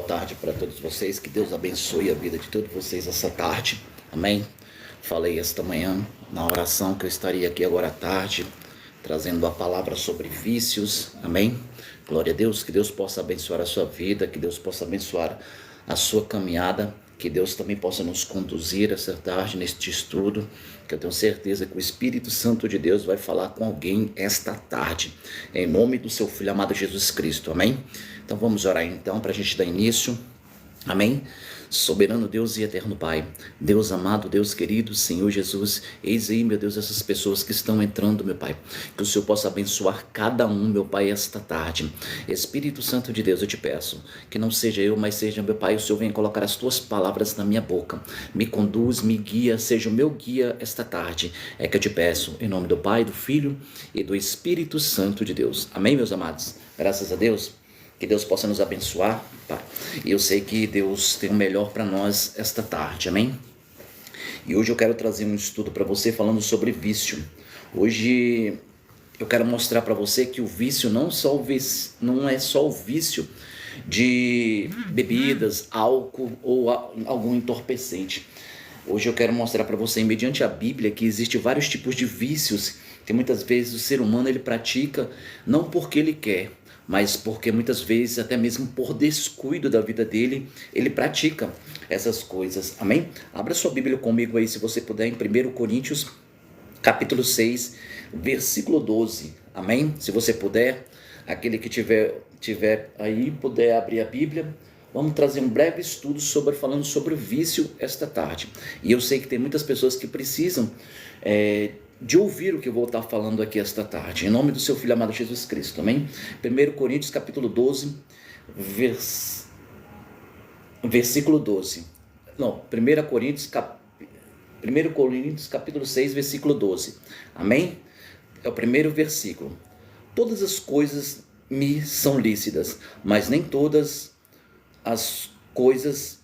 Boa tarde para todos vocês, que Deus abençoe a vida de todos vocês essa tarde, amém? Falei esta manhã na oração que eu estaria aqui agora à tarde, trazendo a palavra sobre vícios, amém? Glória a Deus, que Deus possa abençoar a sua vida, que Deus possa abençoar a sua caminhada, que Deus também possa nos conduzir essa tarde neste estudo, que eu tenho certeza que o Espírito Santo de Deus vai falar com alguém esta tarde, em nome do seu Filho amado Jesus Cristo, amém? Então vamos orar então para a gente dar início, amém? Soberano Deus e eterno Pai, Deus amado, Deus querido, Senhor Jesus, eis aí, meu Deus, essas pessoas que estão entrando, meu Pai, que o Senhor possa abençoar cada um, meu Pai, esta tarde. Espírito Santo de Deus, eu te peço, que não seja eu, mas seja, meu Pai, o Senhor venha colocar as tuas palavras na minha boca, me conduz, me guia, seja o meu guia esta tarde, é que eu te peço, em nome do Pai, do Filho e do Espírito Santo de Deus. Amém, meus amados? Graças a Deus. Que Deus possa nos abençoar, tá? E eu sei que Deus tem o melhor para nós esta tarde, amém? E hoje eu quero trazer um estudo para você falando sobre vício. Hoje eu quero mostrar para você que o vício não é só o vício de bebidas, álcool ou algum entorpecente. Hoje eu quero mostrar para você, mediante a Bíblia, que existe vários tipos de vícios que muitas vezes o ser humano ele pratica não porque ele quer, mas porque muitas vezes, até mesmo por descuido da vida dele, ele pratica essas coisas, amém? Abra sua Bíblia comigo aí, se você puder, em 1 Coríntios, capítulo 6, versículo 12, amém? Se você puder, aquele que tiver aí, puder abrir a Bíblia, vamos trazer um breve estudo falando sobre o vício esta tarde. E eu sei que tem muitas pessoas que precisam de ouvir o que eu vou estar falando aqui esta tarde, em nome do seu Filho amado Jesus Cristo, amém? 1 Coríntios capítulo 12, versículo 12, não, 1 Coríntios capítulo 6, versículo 12, amém? É o primeiro versículo. Todas as coisas me são lícitas, mas nem todas as coisas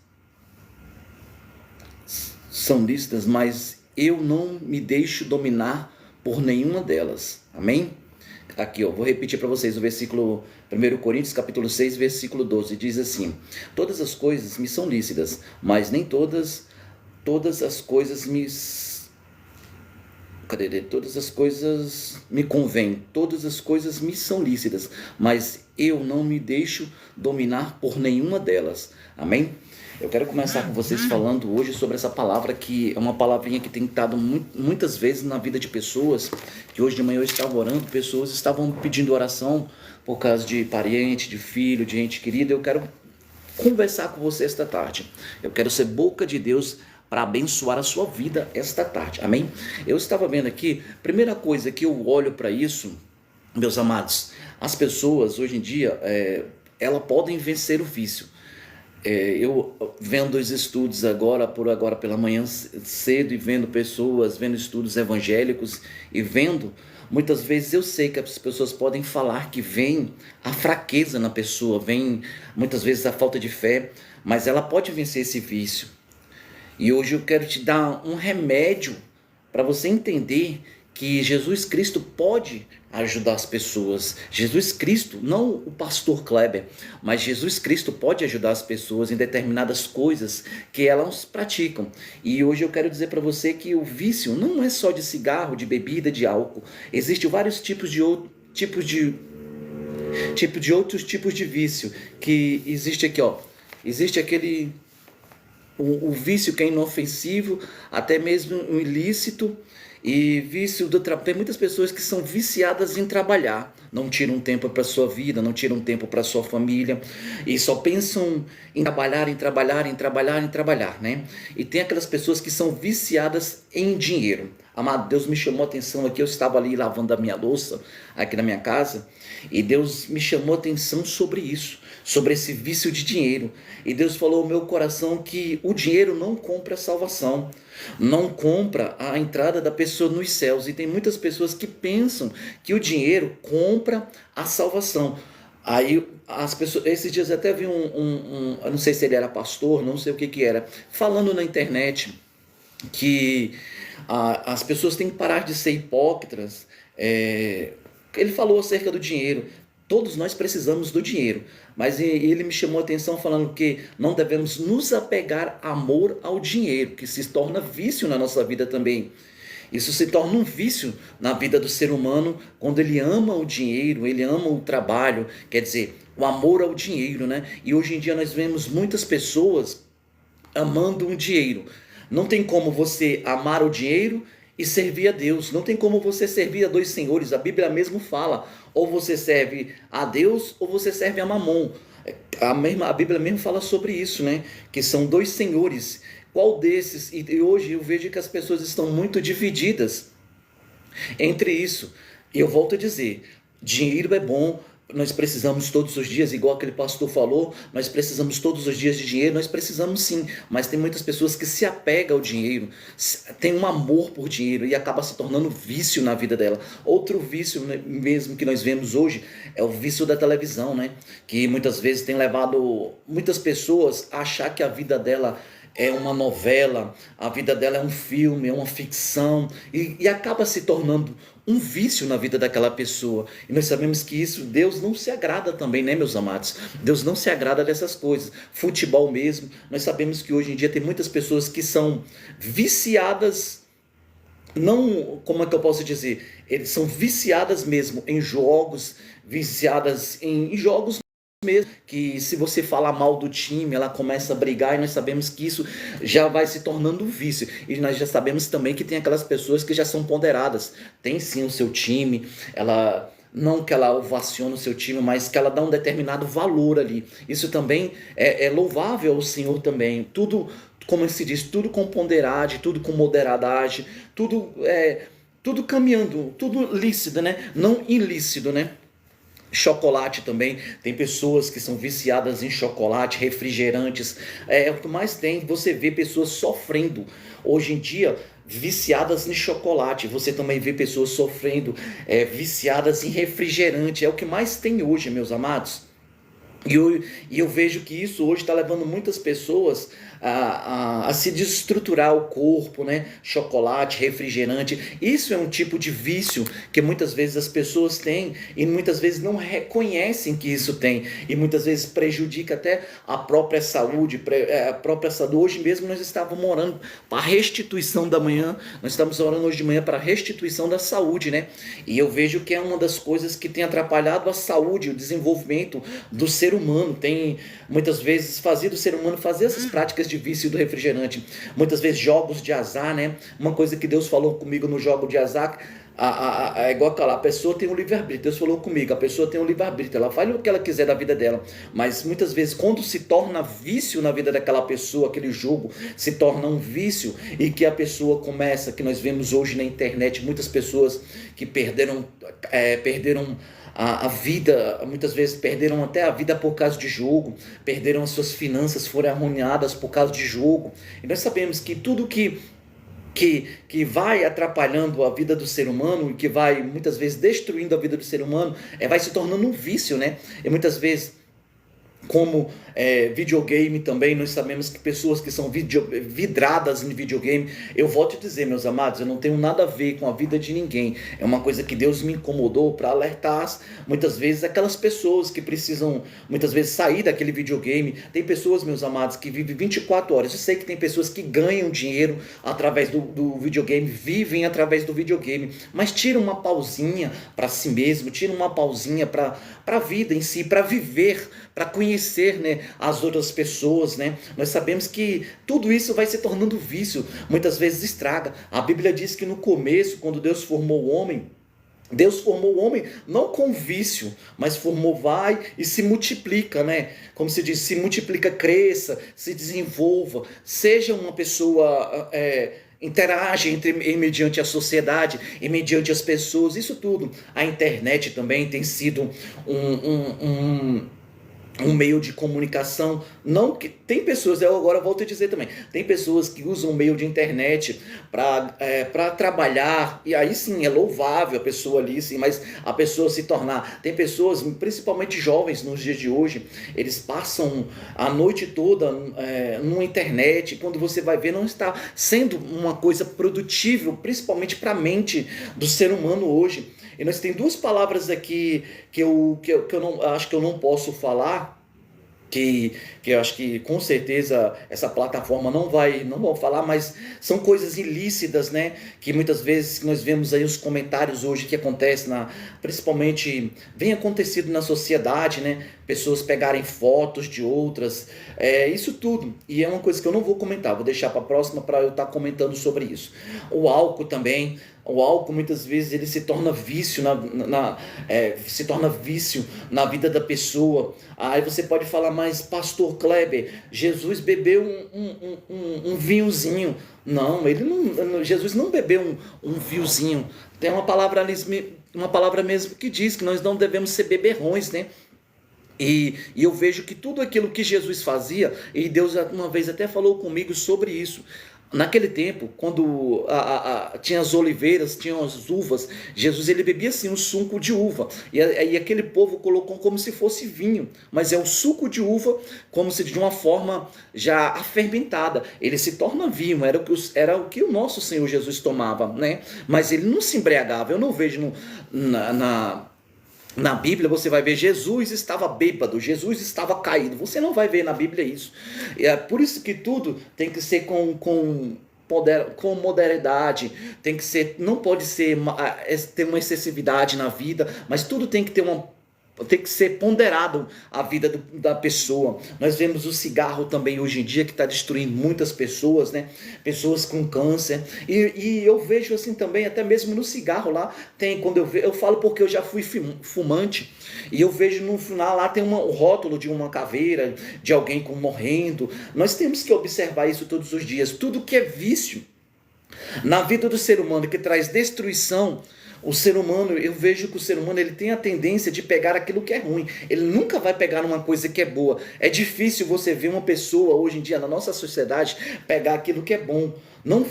são lícitas, mas eu não me deixo dominar por nenhuma delas, amém? Aqui, vou repetir para vocês o versículo 1 Coríntios capítulo 6, versículo 12, diz assim: todas as coisas me são lícitas, mas nem todas as coisas todas as coisas me convêm, todas as coisas me são lícitas, mas eu não me deixo dominar por nenhuma delas, amém? Eu quero começar com vocês falando hoje sobre essa palavra, que é uma palavrinha que tem estado muitas vezes na vida de pessoas, que hoje de manhã eu estava orando, pessoas estavam pedindo oração por causa de parente, de filho, de gente querida. Eu quero conversar com você esta tarde, eu quero ser boca de Deus para abençoar a sua vida esta tarde, amém? Eu estava vendo aqui, primeira coisa que eu olho para isso, meus amados, as pessoas hoje em dia, elas podem vencer o vício. Eu vendo os estudos agora pela manhã cedo, e vendo pessoas, vendo estudos evangélicos, e vendo, muitas vezes eu sei que as pessoas podem falar que vem a fraqueza na pessoa, vem muitas vezes a falta de fé, mas ela pode vencer esse vício. E hoje eu quero te dar um remédio para você entender que Jesus Cristo pode ajudar as pessoas. Jesus Cristo, não o pastor Kleber, mas Jesus Cristo pode ajudar as pessoas em determinadas coisas que elas praticam. E hoje eu quero dizer para você que o vício não é só de cigarro, de bebida, de álcool. Existem vários tipos de outros tipos de vício que existe aqui, existe aquele o vício que é inofensivo, até mesmo um ilícito. E vício do trabalho, tem muitas pessoas que são viciadas em trabalhar, não tiram tempo para a sua vida, não tiram tempo para a sua família, e só pensam em trabalhar, né? E tem aquelas pessoas que são viciadas em dinheiro. Amado, Deus me chamou a atenção aqui, eu estava ali lavando a minha louça, aqui na minha casa, e Deus me chamou a atenção sobre isso, sobre esse vício de dinheiro. E Deus falou ao meu coração que o dinheiro não compra a salvação, não compra a entrada da pessoa nos céus. E tem muitas pessoas que pensam que o dinheiro compra a salvação. Aí as pessoas, esses dias até vi eu não sei se ele era pastor, não sei o que era, falando na internet que as pessoas têm que parar de ser hipócritas. Ele falou acerca do dinheiro. Todos nós precisamos do dinheiro, mas ele me chamou a atenção falando que não devemos nos apegar amor ao dinheiro, que se torna vício na nossa vida também. Isso se torna um vício na vida do ser humano quando ele ama o dinheiro, ele ama o trabalho, quer dizer, o amor ao dinheiro, né? E hoje em dia nós vemos muitas pessoas amando o dinheiro. Não tem como você amar o dinheiro e servir a Deus. Não tem como você servir a dois senhores. A Bíblia mesmo fala, ou você serve a Deus ou você serve a Mamon. A Bíblia mesmo fala sobre isso, né? Que são dois senhores. Qual desses? E hoje eu vejo que as pessoas estão muito divididas entre isso. E eu volto a dizer, dinheiro é bom, nós precisamos todos os dias, igual aquele pastor falou, nós precisamos todos os dias de dinheiro, nós precisamos sim, mas tem muitas pessoas que se apegam ao dinheiro, tem um amor por dinheiro e acaba se tornando vício na vida dela. Outro vício mesmo que nós vemos hoje é o vício da televisão, né? Que muitas vezes tem levado muitas pessoas a achar que a vida dela é uma novela, a vida dela é um filme, é uma ficção, e acaba se tornando um vício na vida daquela pessoa. E nós sabemos que isso, Deus não se agrada também, né, meus amados? Deus não se agrada dessas coisas. Futebol mesmo, nós sabemos que hoje em dia tem muitas pessoas que são viciadas, não, como é que eu posso dizer? Eles são viciadas mesmo em jogos, viciadas em jogos mesmo, que se você falar mal do time, ela começa a brigar, e nós sabemos que isso já vai se tornando um vício. E nós já sabemos também que tem aquelas pessoas que já são ponderadas, tem sim o seu time, ela não que ela ovaciona o seu time, mas que ela dá um determinado valor ali. Isso também é louvável ao Senhor também. Tudo, como se diz, tudo com ponderadade, tudo com moderadade, tudo caminhando, tudo lícito, né? Não ilícito, né? Chocolate também, tem pessoas que são viciadas em chocolate, refrigerantes, é o que mais tem. Você vê pessoas sofrendo hoje em dia, viciadas em chocolate. Você também vê pessoas sofrendo, viciadas em refrigerante, é o que mais tem hoje, meus amados. E eu vejo que isso hoje está levando muitas pessoas a se desestruturar o corpo, né? Chocolate, refrigerante, isso é um tipo de vício que muitas vezes as pessoas têm e muitas vezes não reconhecem que isso tem, e muitas vezes prejudica até a própria saúde, Hoje mesmo nós estávamos orando para a restituição da manhã, nós estamos orando hoje de manhã para a restituição da saúde, né? E eu vejo que é uma das coisas que tem atrapalhado a saúde, o desenvolvimento do ser humano, tem muitas vezes fazido o ser humano fazer essas práticas de vício do refrigerante, muitas vezes jogos de azar, né? Uma coisa que Deus falou comigo no jogo de azar, é igual aquela, a pessoa tem um livre-arbítrio. Deus falou comigo, a pessoa tem um livre-arbítrio, ela faz o que ela quiser da vida dela, mas muitas vezes quando se torna vício na vida daquela pessoa, aquele jogo se torna um vício, e que a pessoa começa, que nós vemos hoje na internet, muitas pessoas que perderam a vida, muitas vezes perderam até a vida por causa de jogo, perderam as suas finanças, foram arruinadas por causa de jogo. E nós sabemos que tudo que vai atrapalhando a vida do ser humano e que vai muitas vezes destruindo a vida do ser humano, vai se tornando um vício, né? E muitas vezes, como videogame também, nós sabemos que pessoas que são vidradas em videogame, eu volto a dizer, meus amados, eu não tenho nada a ver com a vida de ninguém, é uma coisa que Deus me incomodou para alertar muitas vezes aquelas pessoas que precisam muitas vezes sair daquele videogame. Tem pessoas, meus amados, que vivem 24 horas, eu sei que tem pessoas que ganham dinheiro através do videogame, vivem através do videogame, mas tira uma pausinha para si mesmo, tira uma pausinha para a vida em si, para viver, para conhecer, né, as outras pessoas, né? Nós sabemos que tudo isso vai se tornando vício, muitas vezes estraga. A Bíblia diz que no começo, quando Deus formou o homem não com vício, mas formou, vai e se multiplica, né? Como se diz, se multiplica, cresça, se desenvolva, seja uma pessoa... interage mediante a sociedade e mediante as pessoas, isso tudo. A internet também tem sido um meio de comunicação, não que tem pessoas, eu agora volto a dizer também, tem pessoas que usam o meio de internet para trabalhar, e aí sim é louvável a pessoa ali, sim, mas a pessoa se tornar, tem pessoas, principalmente jovens nos dias de hoje, eles passam a noite toda numa internet, quando você vai ver não está sendo uma coisa produtível, principalmente para a mente do ser humano hoje. E nós tem duas palavras aqui que eu não acho que eu não posso falar, que eu acho que com certeza essa plataforma não vão falar, mas são coisas ilícitas, né? Que muitas vezes nós vemos aí os comentários hoje que acontece principalmente vem acontecido na sociedade, né? Pessoas pegarem fotos de outras, isso tudo. E é uma coisa que eu não vou comentar, vou deixar para a próxima para eu estar comentando sobre isso. O álcool também. O álcool muitas vezes ele se torna vício se torna vício na vida da pessoa. Aí você pode falar, mas Pastor Kleber, Jesus bebeu um vinhozinho. Não, Jesus não bebeu um vinhozinho. Tem uma palavra mesmo que diz que nós não devemos ser beberrões, né? E eu vejo que tudo aquilo que Jesus fazia, e Deus uma vez até falou comigo sobre isso. Naquele tempo, quando tinha as oliveiras, tinham as uvas, Jesus ele bebia assim um suco de uva. E aquele povo colocou como se fosse vinho, mas é o suco de uva, como se de uma forma já afermentada. Ele se torna vinho, era o que o nosso Senhor Jesus tomava, né? Mas ele não se embriagava. Eu não vejo na Bíblia você vai ver Jesus estava bêbado, Jesus estava caído. Você não vai ver na Bíblia isso. É por isso que tudo tem que ser com modernidade, não pode ter uma excessividade na vida, mas tudo tem que ser ponderado a vida da pessoa. Nós vemos o cigarro também hoje em dia que está destruindo muitas pessoas, né? Pessoas com câncer. E eu vejo assim também, até mesmo no cigarro lá, quando eu falo porque eu já fui fumante, e eu vejo no final lá tem o rótulo de uma caveira, de alguém morrendo. Nós temos que observar isso todos os dias. Tudo que é vício na vida do ser humano, que traz destruição. O ser humano, eu vejo que o ser humano ele tem a tendência de pegar aquilo que é ruim. Ele nunca vai pegar uma coisa que é boa. É difícil você ver uma pessoa hoje em dia na nossa sociedade pegar aquilo que é bom.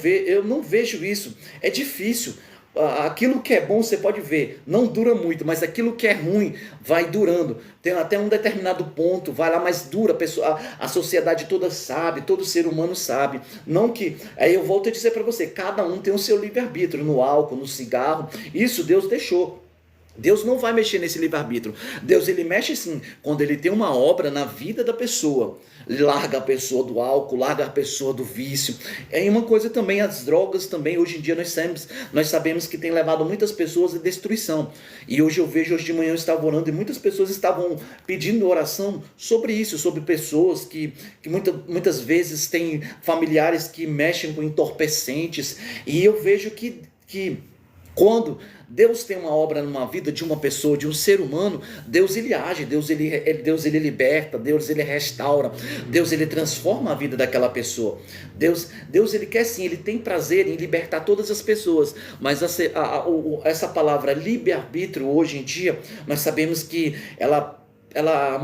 Eu não vejo isso. É difícil. Aquilo que é bom você pode ver, não dura muito, mas aquilo que é ruim vai durando. Tem até um determinado ponto, vai lá, mas dura. A sociedade toda sabe, todo ser humano sabe. Não que. Aí eu volto a dizer para você: cada um tem o seu livre-arbítrio no álcool, no cigarro. Isso Deus deixou. Deus não vai mexer nesse livre-arbítrio. Deus ele mexe sim quando ele tem uma obra na vida da pessoa. Ele larga a pessoa do álcool, larga a pessoa do vício. É uma coisa também, as drogas também, hoje em dia nós sabemos que tem levado muitas pessoas à destruição. E hoje de manhã eu estava orando e muitas pessoas estavam pedindo oração sobre isso, sobre pessoas que muitas vezes têm familiares que mexem com entorpecentes. E eu vejo que quando Deus tem uma obra numa vida de uma pessoa, de um ser humano, Deus ele age, Deus ele liberta, Deus ele restaura, Deus ele transforma a vida daquela pessoa. Deus ele quer sim, ele tem prazer em libertar todas as pessoas, mas essa palavra livre-arbítrio hoje em dia, nós sabemos que ela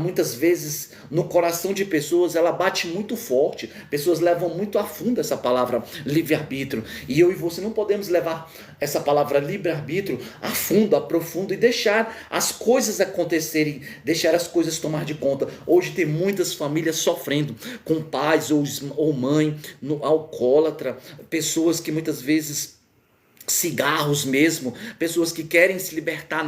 muitas vezes no coração de pessoas ela bate muito forte, pessoas levam muito a fundo essa palavra livre-arbítrio, e eu e você não podemos levar essa palavra livre-arbítrio a fundo, a profundo, e deixar as coisas acontecerem, deixar as coisas tomar de conta. Hoje tem muitas famílias sofrendo com pais ou mãe alcoólatra, pessoas que muitas vezes cigarros mesmo, pessoas que querem se libertar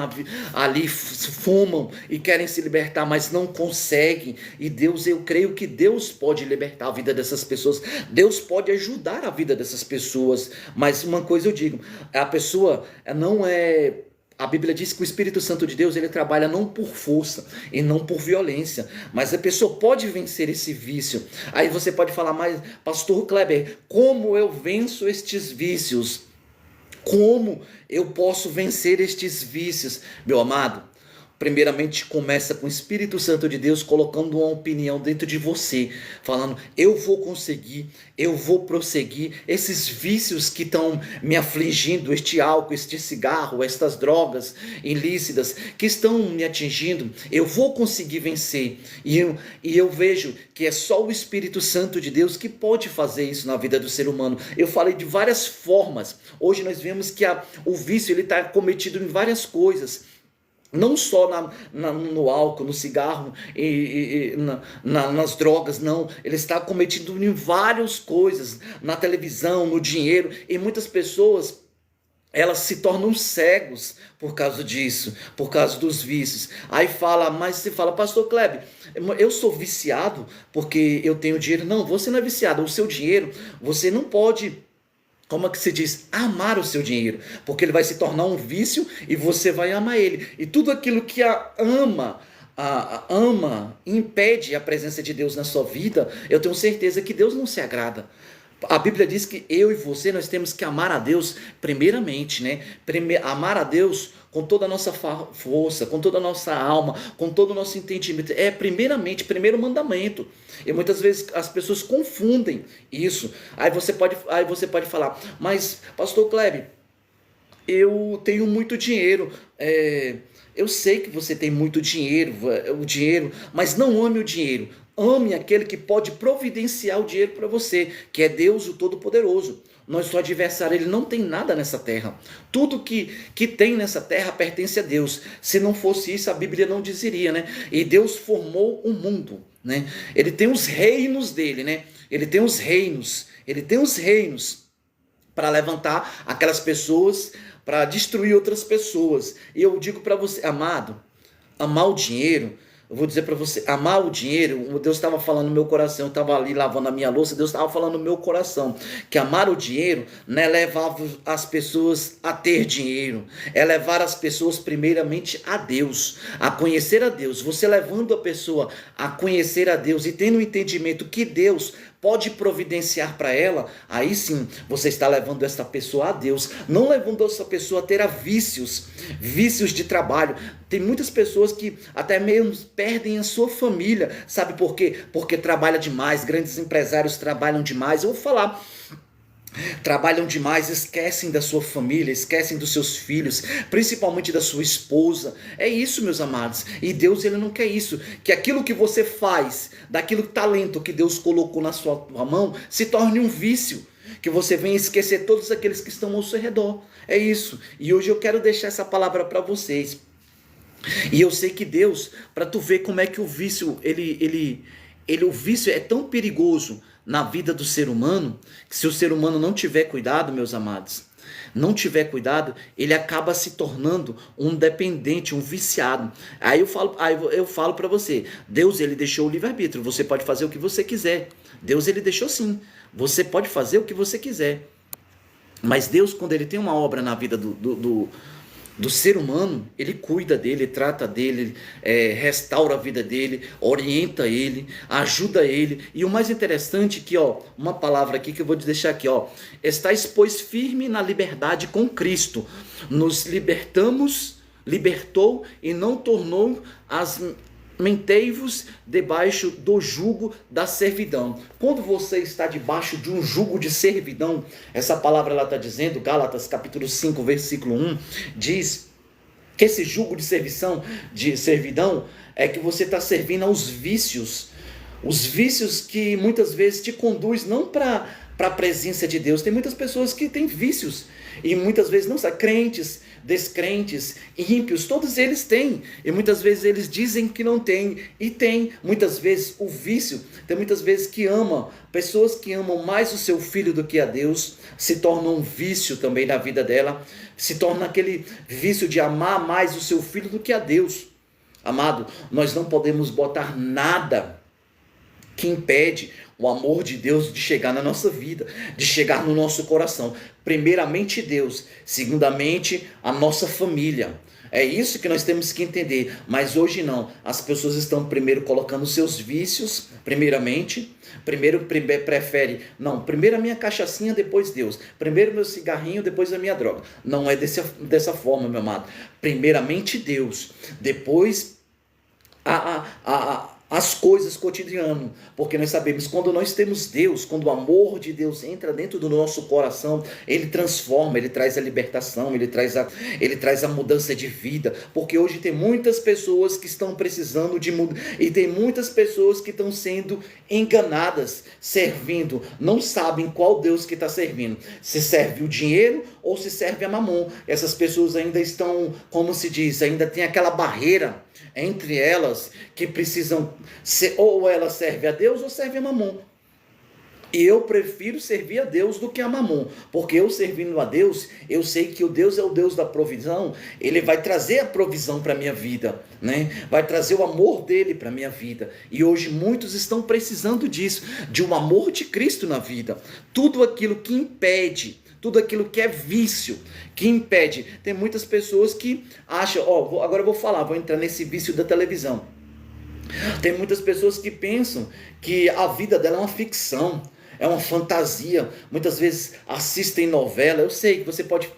ali, fumam e querem se libertar, mas não conseguem. E eu creio que Deus pode libertar a vida dessas pessoas, Deus pode ajudar a vida dessas pessoas. Mas uma coisa eu digo, a pessoa não é... A Bíblia diz que o Espírito Santo de Deus ele trabalha não por força e não por violência, mas a pessoa pode vencer esse vício. Aí você pode falar, mas Pastor Kleber, como eu venço estes vícios? Como eu posso vencer estes vícios? Meu amado, primeiramente começa com o Espírito Santo de Deus colocando uma opinião dentro de você, falando, eu vou conseguir, eu vou prosseguir. Esses vícios que estão me afligindo, este álcool, este cigarro, estas drogas ilícitas que estão me atingindo, eu vou conseguir vencer. E eu vejo que é só o Espírito Santo de Deus que pode fazer isso na vida do ser humano. Eu falei de várias formas. Hoje nós vemos que o vício ele está cometido em várias coisas. Não só no álcool, no cigarro, nas drogas, não. Ele está cometido em várias coisas, na televisão, no dinheiro. E muitas pessoas elas se tornam cegos por causa disso, por causa dos vícios. Aí fala, mas você fala, pastor Kleber, eu sou viciado porque eu tenho dinheiro. Não, você não é viciado. O seu dinheiro, você não pode, como é que se diz, amar o seu dinheiro, porque ele vai se tornar um vício e você vai amar ele. E tudo aquilo que ama, impede a presença de Deus na sua vida, eu tenho certeza que Deus não se agrada. A Bíblia diz que eu e você, nós temos que amar a Deus primeiramente, né? Amar a Deus com toda a nossa força, com toda a nossa alma, com todo o nosso entendimento. É primeiramente, primeiro mandamento. E muitas vezes as pessoas confundem isso. Aí você pode falar, mas pastor Kleber, eu tenho muito dinheiro, eu sei que você tem muito dinheiro, mas não ame o dinheiro. Ame aquele que pode providenciar o dinheiro para você, que é Deus o Todo-Poderoso. Nosso adversário, ele não tem nada nessa terra. Tudo que tem nessa terra pertence a Deus. Se não fosse isso, a Bíblia não dizeria, né? E Deus formou o mundo, né? Ele tem os reinos dele, né? Ele tem os reinos para levantar aquelas pessoas, para destruir outras pessoas. E eu digo para você, amado, amar o dinheiro, eu vou dizer para você, amar o dinheiro, Deus estava falando no meu coração, eu estava ali lavando a minha louça, Deus estava falando no meu coração, que amar o dinheiro não é levar as pessoas a ter dinheiro, é levar as pessoas primeiramente a Deus, a conhecer a Deus. Você levando a pessoa a conhecer a Deus e tendo o entendimento que Deus pode providenciar para ela, aí sim você está levando essa pessoa a Deus, não levando essa pessoa a ter vícios de trabalho. Tem muitas pessoas que até mesmo perdem a sua família, sabe por quê? Porque trabalha demais, grandes empresários trabalham demais. Eu vou falar, trabalham demais, esquecem da sua família, esquecem dos seus filhos, principalmente da sua esposa. É isso, meus amados. E Deus, ele não quer isso. Que aquilo que você faz, daquilo talento que Deus colocou na sua mão, se torne um vício. Que você venha esquecer todos aqueles que estão ao seu redor. É isso. E hoje eu quero deixar essa palavra para vocês. E eu sei que Deus, para tu ver como é que o vício, o vício é tão perigoso na vida do ser humano, que se o ser humano não tiver cuidado, meus amados, não tiver cuidado, ele acaba se tornando um dependente, um viciado. Aí eu falo para você, Deus, ele deixou o livre-arbítrio, você pode fazer o que você quiser. Deus, ele deixou sim, você pode fazer o que você quiser. Mas Deus, quando ele tem uma obra na vida do ser humano, ele cuida dele, trata dele, restaura a vida dele, orienta ele, ajuda ele. E o mais interessante que, uma palavra aqui que eu vou te deixar aqui, estáis, pois, firme na liberdade com Cristo. Nos libertou e não tornou as mentei-vos debaixo do jugo da servidão. Quando você está debaixo de um jugo de servidão, essa palavra ela está dizendo, Gálatas capítulo 5, versículo 1, diz que esse jugo de servidão é que você está servindo aos vícios, os vícios que muitas vezes te conduz não para a presença de Deus. Tem muitas pessoas que têm vícios e muitas vezes não são crentes, descrentes, ímpios, todos eles têm, e muitas vezes eles dizem que não têm, e tem. Muitas vezes o vício, tem muitas vezes que pessoas que amam mais o seu filho do que a Deus, se torna um vício também na vida dela, se torna aquele vício de amar mais o seu filho do que a Deus. Amado, nós não podemos botar nada que impede o amor de Deus de chegar na nossa vida, de chegar no nosso coração. Primeiramente Deus, segundamente a nossa família. É isso que nós temos que entender. Mas hoje não. As pessoas estão primeiro colocando seus vícios, primeiro prefere, primeiro a minha cachaçinha, depois Deus. Primeiro meu cigarrinho, depois a minha droga. Não é dessa forma, meu amado. Primeiramente Deus, depois as coisas cotidianas, porque nós sabemos, quando nós temos Deus, quando o amor de Deus entra dentro do nosso coração, ele transforma, ele traz a libertação, ele traz a mudança de vida, porque hoje tem muitas pessoas que estão precisando de mudar, e tem muitas pessoas que estão sendo enganadas, servindo, não sabem qual Deus que está servindo, se serve o dinheiro ou se serve a mamon. Essas pessoas ainda estão, como se diz, ainda tem aquela barreira entre elas, que precisam ser, ou ela serve a Deus ou serve a mamon. E eu prefiro servir a Deus do que a Mamon, porque eu servindo a Deus, eu sei que o Deus é o Deus da provisão, ele vai trazer a provisão para a minha vida, né? Vai trazer o amor dele para a minha vida. E hoje muitos estão precisando disso, de um amor de Cristo na vida. Tudo aquilo que impede, tudo aquilo que é vício, que impede. Tem muitas pessoas que acham, agora eu vou entrar nesse vício da televisão. Tem muitas pessoas que pensam que a vida dela é uma ficção, é uma fantasia. Muitas vezes assistem novela. Eu sei que você pode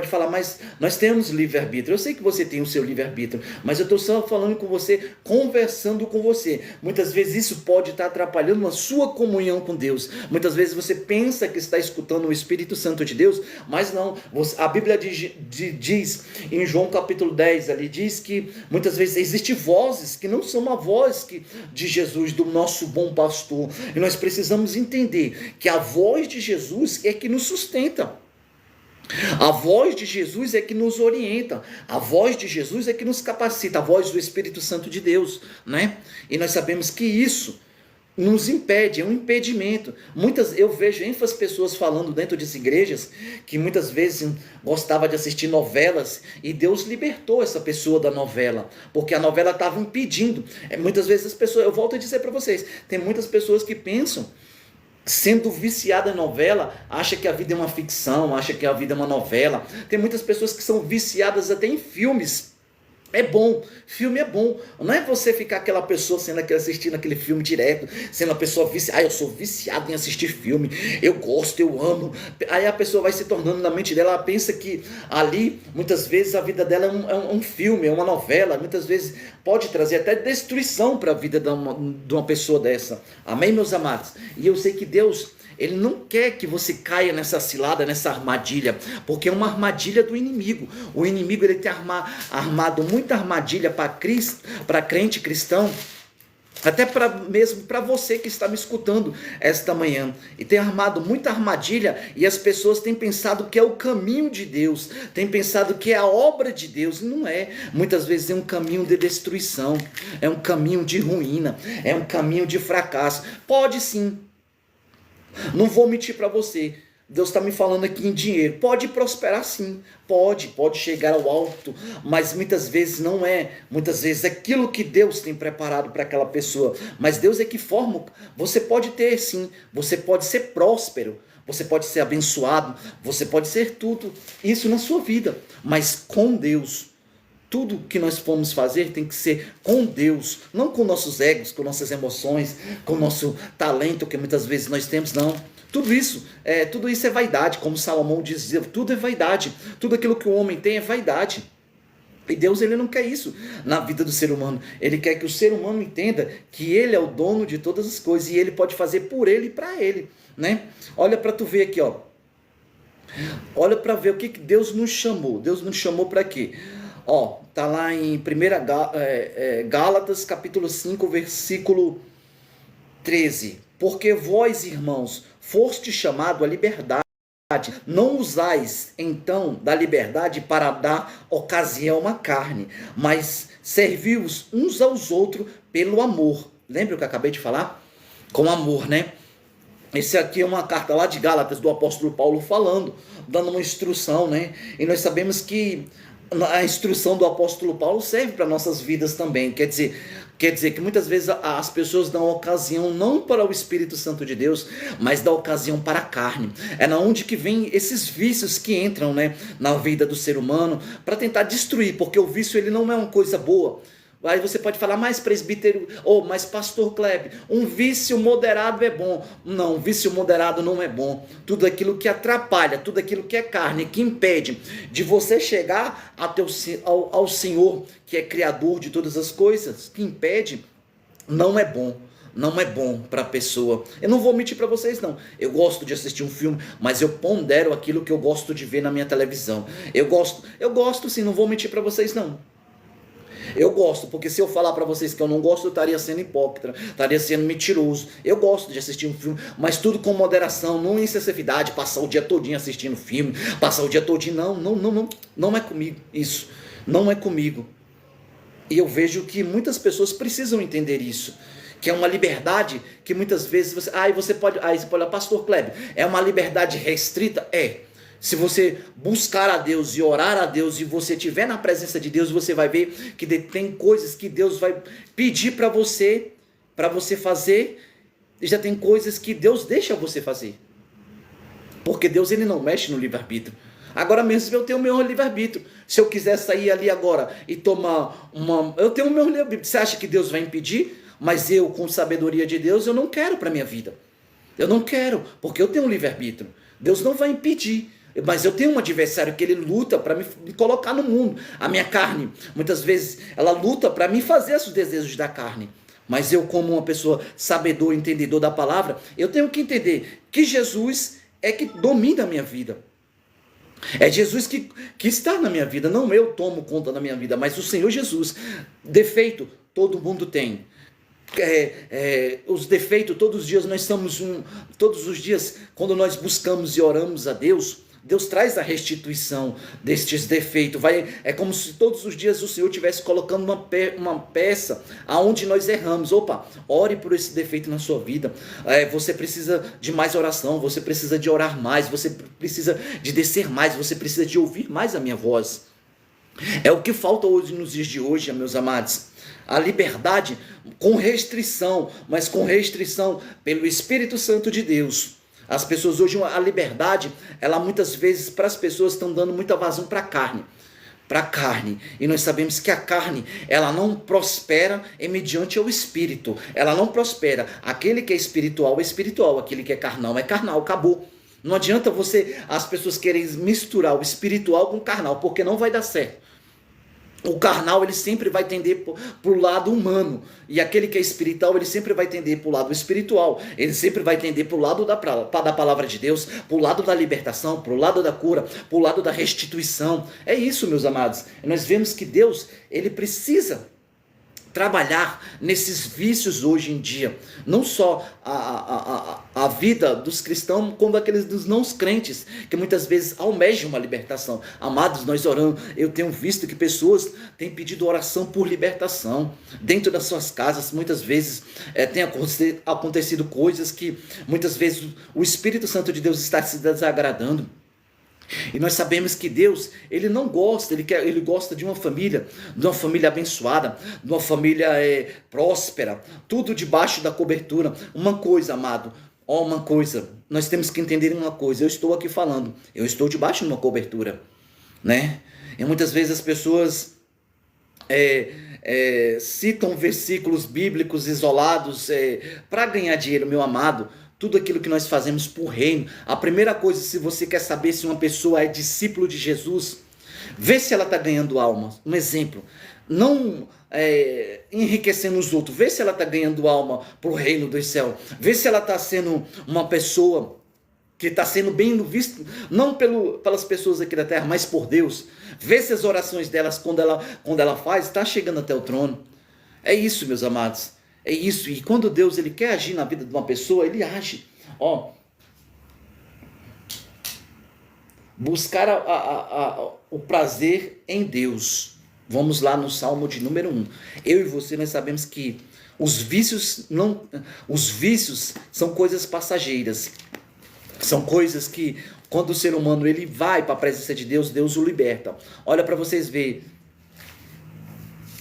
falar, mas nós temos livre-arbítrio. Eu sei que você tem o seu livre-arbítrio, mas eu estou só falando com você, conversando com você. Muitas vezes isso pode estar atrapalhando a sua comunhão com Deus. Muitas vezes você pensa que está escutando o Espírito Santo de Deus, mas não. A Bíblia diz em João capítulo 10, ali diz que muitas vezes existem vozes que não são a voz de Jesus, do nosso bom pastor. E nós precisamos entender que a voz de Jesus é que nos sustenta. A voz de Jesus é que nos orienta. A voz de Jesus é que nos capacita. A voz do Espírito Santo de Deus, né? E nós sabemos que isso nos impede, é um impedimento. Eu vejo ênfase pessoas falando dentro das igrejas que muitas vezes gostava de assistir novelas e Deus libertou essa pessoa da novela, porque a novela estava impedindo. Muitas vezes as pessoas, eu volto a dizer para vocês, tem muitas pessoas que pensam, sendo viciada em novela, acha que a vida é uma ficção, acha que a vida é uma novela. Tem muitas pessoas que são viciadas até em filmes. É bom, filme é bom. Não é você ficar aquela pessoa assistindo aquele filme direto, sendo a pessoa viciada. Eu sou viciado em assistir filme, eu gosto, eu amo. Aí a pessoa vai se tornando na mente dela, ela pensa que ali, muitas vezes, a vida dela é um filme, é uma novela. Muitas vezes pode trazer até destruição para a vida de uma pessoa dessa. Amém, meus amados? E eu sei que Deus, Ele não quer que você caia nessa cilada, nessa armadilha, porque é uma armadilha do inimigo. O inimigo, ele tem armado muita armadilha para crente cristão, até mesmo para você que está me escutando esta manhã. E tem armado muita armadilha, e as pessoas têm pensado que é o caminho de Deus, têm pensado que é a obra de Deus, e não é. Muitas vezes é um caminho de destruição, é um caminho de ruína, é um caminho de fracasso. Pode sim. Não vou mentir para você, Deus está me falando aqui em dinheiro, pode prosperar sim, pode chegar ao alto, mas muitas vezes não é, muitas vezes é aquilo que Deus tem preparado para aquela pessoa, mas Deus é que forma. Você pode ter sim, você pode ser próspero, você pode ser abençoado, você pode ser tudo isso na sua vida, mas com Deus. Tudo que nós formos fazer tem que ser com Deus, não com nossos egos, com nossas emoções, com o nosso talento que muitas vezes nós temos, não. Tudo isso é vaidade, como Salomão dizia, tudo é vaidade, tudo aquilo que o homem tem é vaidade. E Deus, ele não quer isso na vida do ser humano. Ele quer que o ser humano entenda que ele é o dono de todas as coisas e ele pode fazer por ele e para ele, né? Olha para tu ver aqui, ó. Olha para ver o que Deus nos chamou. Deus nos chamou para quê? Ó, tá lá em 1 Gálatas, capítulo 5, versículo 13. Porque vós, irmãos, foste chamado à liberdade. Não usais, então, da liberdade para dar ocasião à carne, mas servi-os uns aos outros pelo amor. Lembra o que eu acabei de falar? Com amor, né? Esse aqui é uma carta lá de Gálatas, do apóstolo Paulo falando, dando uma instrução, né? E nós sabemos que a instrução do apóstolo Paulo serve para nossas vidas também. Quer dizer que muitas vezes as pessoas dão ocasião não para o Espírito Santo de Deus, mas dão ocasião para a carne. É na onde que vem esses vícios que entram, né, na vida do ser humano para tentar destruir, porque o vício, ele não é uma coisa boa. Aí você pode falar, mais presbítero, mas pastor Kleber, um vício moderado é bom. Não, vício moderado não é bom. Tudo aquilo que atrapalha, tudo aquilo que é carne, que impede de você chegar ao Senhor, que é criador de todas as coisas, que impede, não é bom. Não é bom para a pessoa. Eu não vou mentir para vocês, não. Eu gosto de assistir um filme, mas eu pondero aquilo que eu gosto de ver na minha televisão. Eu gosto sim, não vou mentir para vocês, não. Eu gosto, porque se eu falar para vocês que eu não gosto, eu estaria sendo hipócrita, estaria sendo mentiroso. Eu gosto de assistir um filme, mas tudo com moderação, não em excessividade, passar o dia todinho assistindo filme, passar o dia todinho, não é comigo isso, não é comigo. E eu vejo que muitas pessoas precisam entender isso. que é uma liberdade que muitas vezes você pode falar, pastor Kleber, é uma liberdade restrita? É. Se você buscar a Deus e orar a Deus e você estiver na presença de Deus, você vai ver que tem coisas que Deus vai pedir para você fazer, e já tem coisas que Deus deixa você fazer. Porque Deus, ele não mexe no livre-arbítrio. Agora mesmo eu tenho o meu livre-arbítrio. Se eu quiser sair ali agora e tomar eu tenho o meu livre-arbítrio. Você acha que Deus vai impedir? Mas eu, com sabedoria de Deus, eu não quero para minha vida. Eu não quero, porque eu tenho um livre-arbítrio. Deus não vai impedir. Mas eu tenho um adversário que ele luta para me colocar no mundo. A minha carne, muitas vezes, ela luta para me fazer os desejos da carne. Mas eu, como uma pessoa sabedor, entendedor da palavra, eu tenho que entender que Jesus é que domina a minha vida. É Jesus que está na minha vida, não eu tomo conta da minha vida, mas o Senhor Jesus. Defeito, todo mundo tem. Os defeitos, todos os dias nós estamos todos os dias, quando nós buscamos e oramos a Deus, Deus traz a restituição destes defeitos. É como se todos os dias o Senhor estivesse colocando uma peça aonde nós erramos. Opa, ore por esse defeito na sua vida. Você precisa de mais oração, você precisa de orar mais, você precisa de descer mais, você precisa de ouvir mais a minha voz. É o que falta hoje nos dias de hoje, meus amados. A liberdade com restrição, mas com restrição pelo Espírito Santo de Deus. As pessoas hoje, a liberdade, ela muitas vezes para as pessoas estão dando muita vazão para a carne. E nós sabemos que a carne, ela não prospera mediante o Espírito. Ela não prospera. Aquele que é espiritual é espiritual, aquele que é carnal, acabou. Não adianta as pessoas querem misturar o espiritual com o carnal, porque não vai dar certo. O carnal, ele sempre vai tender para o lado humano. E aquele que é espiritual, ele sempre vai tender para o lado espiritual. Ele sempre vai tender para o lado da palavra de Deus, para o lado da libertação, para o lado da cura, para o lado da restituição. É isso, meus amados. Nós vemos que Deus, ele precisa trabalhar nesses vícios hoje em dia. Não só a vida dos cristãos, como aqueles dos não crentes, que muitas vezes almejam uma libertação. Amados, nós oramos, eu tenho visto que pessoas têm pedido oração por libertação. Dentro das suas casas, muitas vezes tem acontecido coisas que muitas vezes o Espírito Santo de Deus está se desagradando. E nós sabemos que Deus, ele não gosta, ele gosta de uma família abençoada, de uma família próspera, tudo debaixo da cobertura. Uma coisa, amado, nós temos que entender uma coisa, eu estou aqui falando, eu estou debaixo de uma cobertura, né? E muitas vezes as pessoas citam versículos bíblicos isolados para ganhar dinheiro, meu amado. Tudo aquilo que nós fazemos por reino. A primeira coisa, se você quer saber se uma pessoa é discípulo de Jesus, vê se ela está ganhando alma. Um exemplo, não enriquecendo os outros, vê se ela está ganhando alma para o reino dos céus. Vê se ela está sendo uma pessoa que está sendo bem visto, não pelas pessoas aqui da terra, mas por Deus. Vê se as orações delas, quando ela faz, está chegando até o trono. É isso, meus amados. É isso, e quando Deus ele quer agir na vida de uma pessoa, ele age. Buscar o prazer em Deus. Vamos lá no Salmo de número 1. Eu e você, nós sabemos que os vícios são coisas passageiras. São coisas que, quando o ser humano ele vai para a presença de Deus, Deus o liberta. Olha para vocês verem.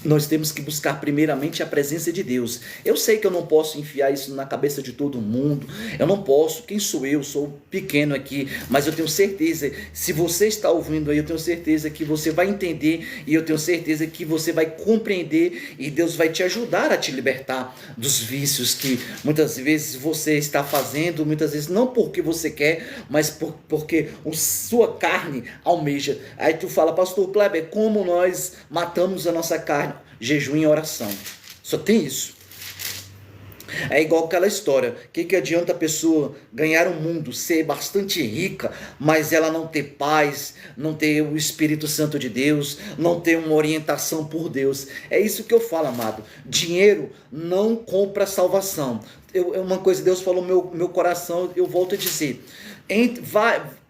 Nós temos que buscar primeiramente a presença de Deus. Eu sei que eu não posso enfiar isso na cabeça de todo mundo. Eu não posso. Quem sou eu? Sou pequeno aqui. Mas eu tenho certeza, se você está ouvindo aí, eu tenho certeza que você vai entender. E eu tenho certeza que você vai compreender. E Deus vai te ajudar a te libertar dos vícios que muitas vezes você está fazendo. Muitas vezes não porque você quer, mas porque a sua carne almeja. Aí tu fala, pastor Kleber, como nós matamos a nossa carne? Jejum e oração. Só tem isso. É igual aquela história. O que adianta a pessoa ganhar um mundo, ser bastante rica, mas ela não ter paz, não ter o Espírito Santo de Deus, não ter uma orientação por Deus? É isso que eu falo, amado. Dinheiro não compra salvação. Uma coisa Deus falou no meu coração, eu volto a dizer.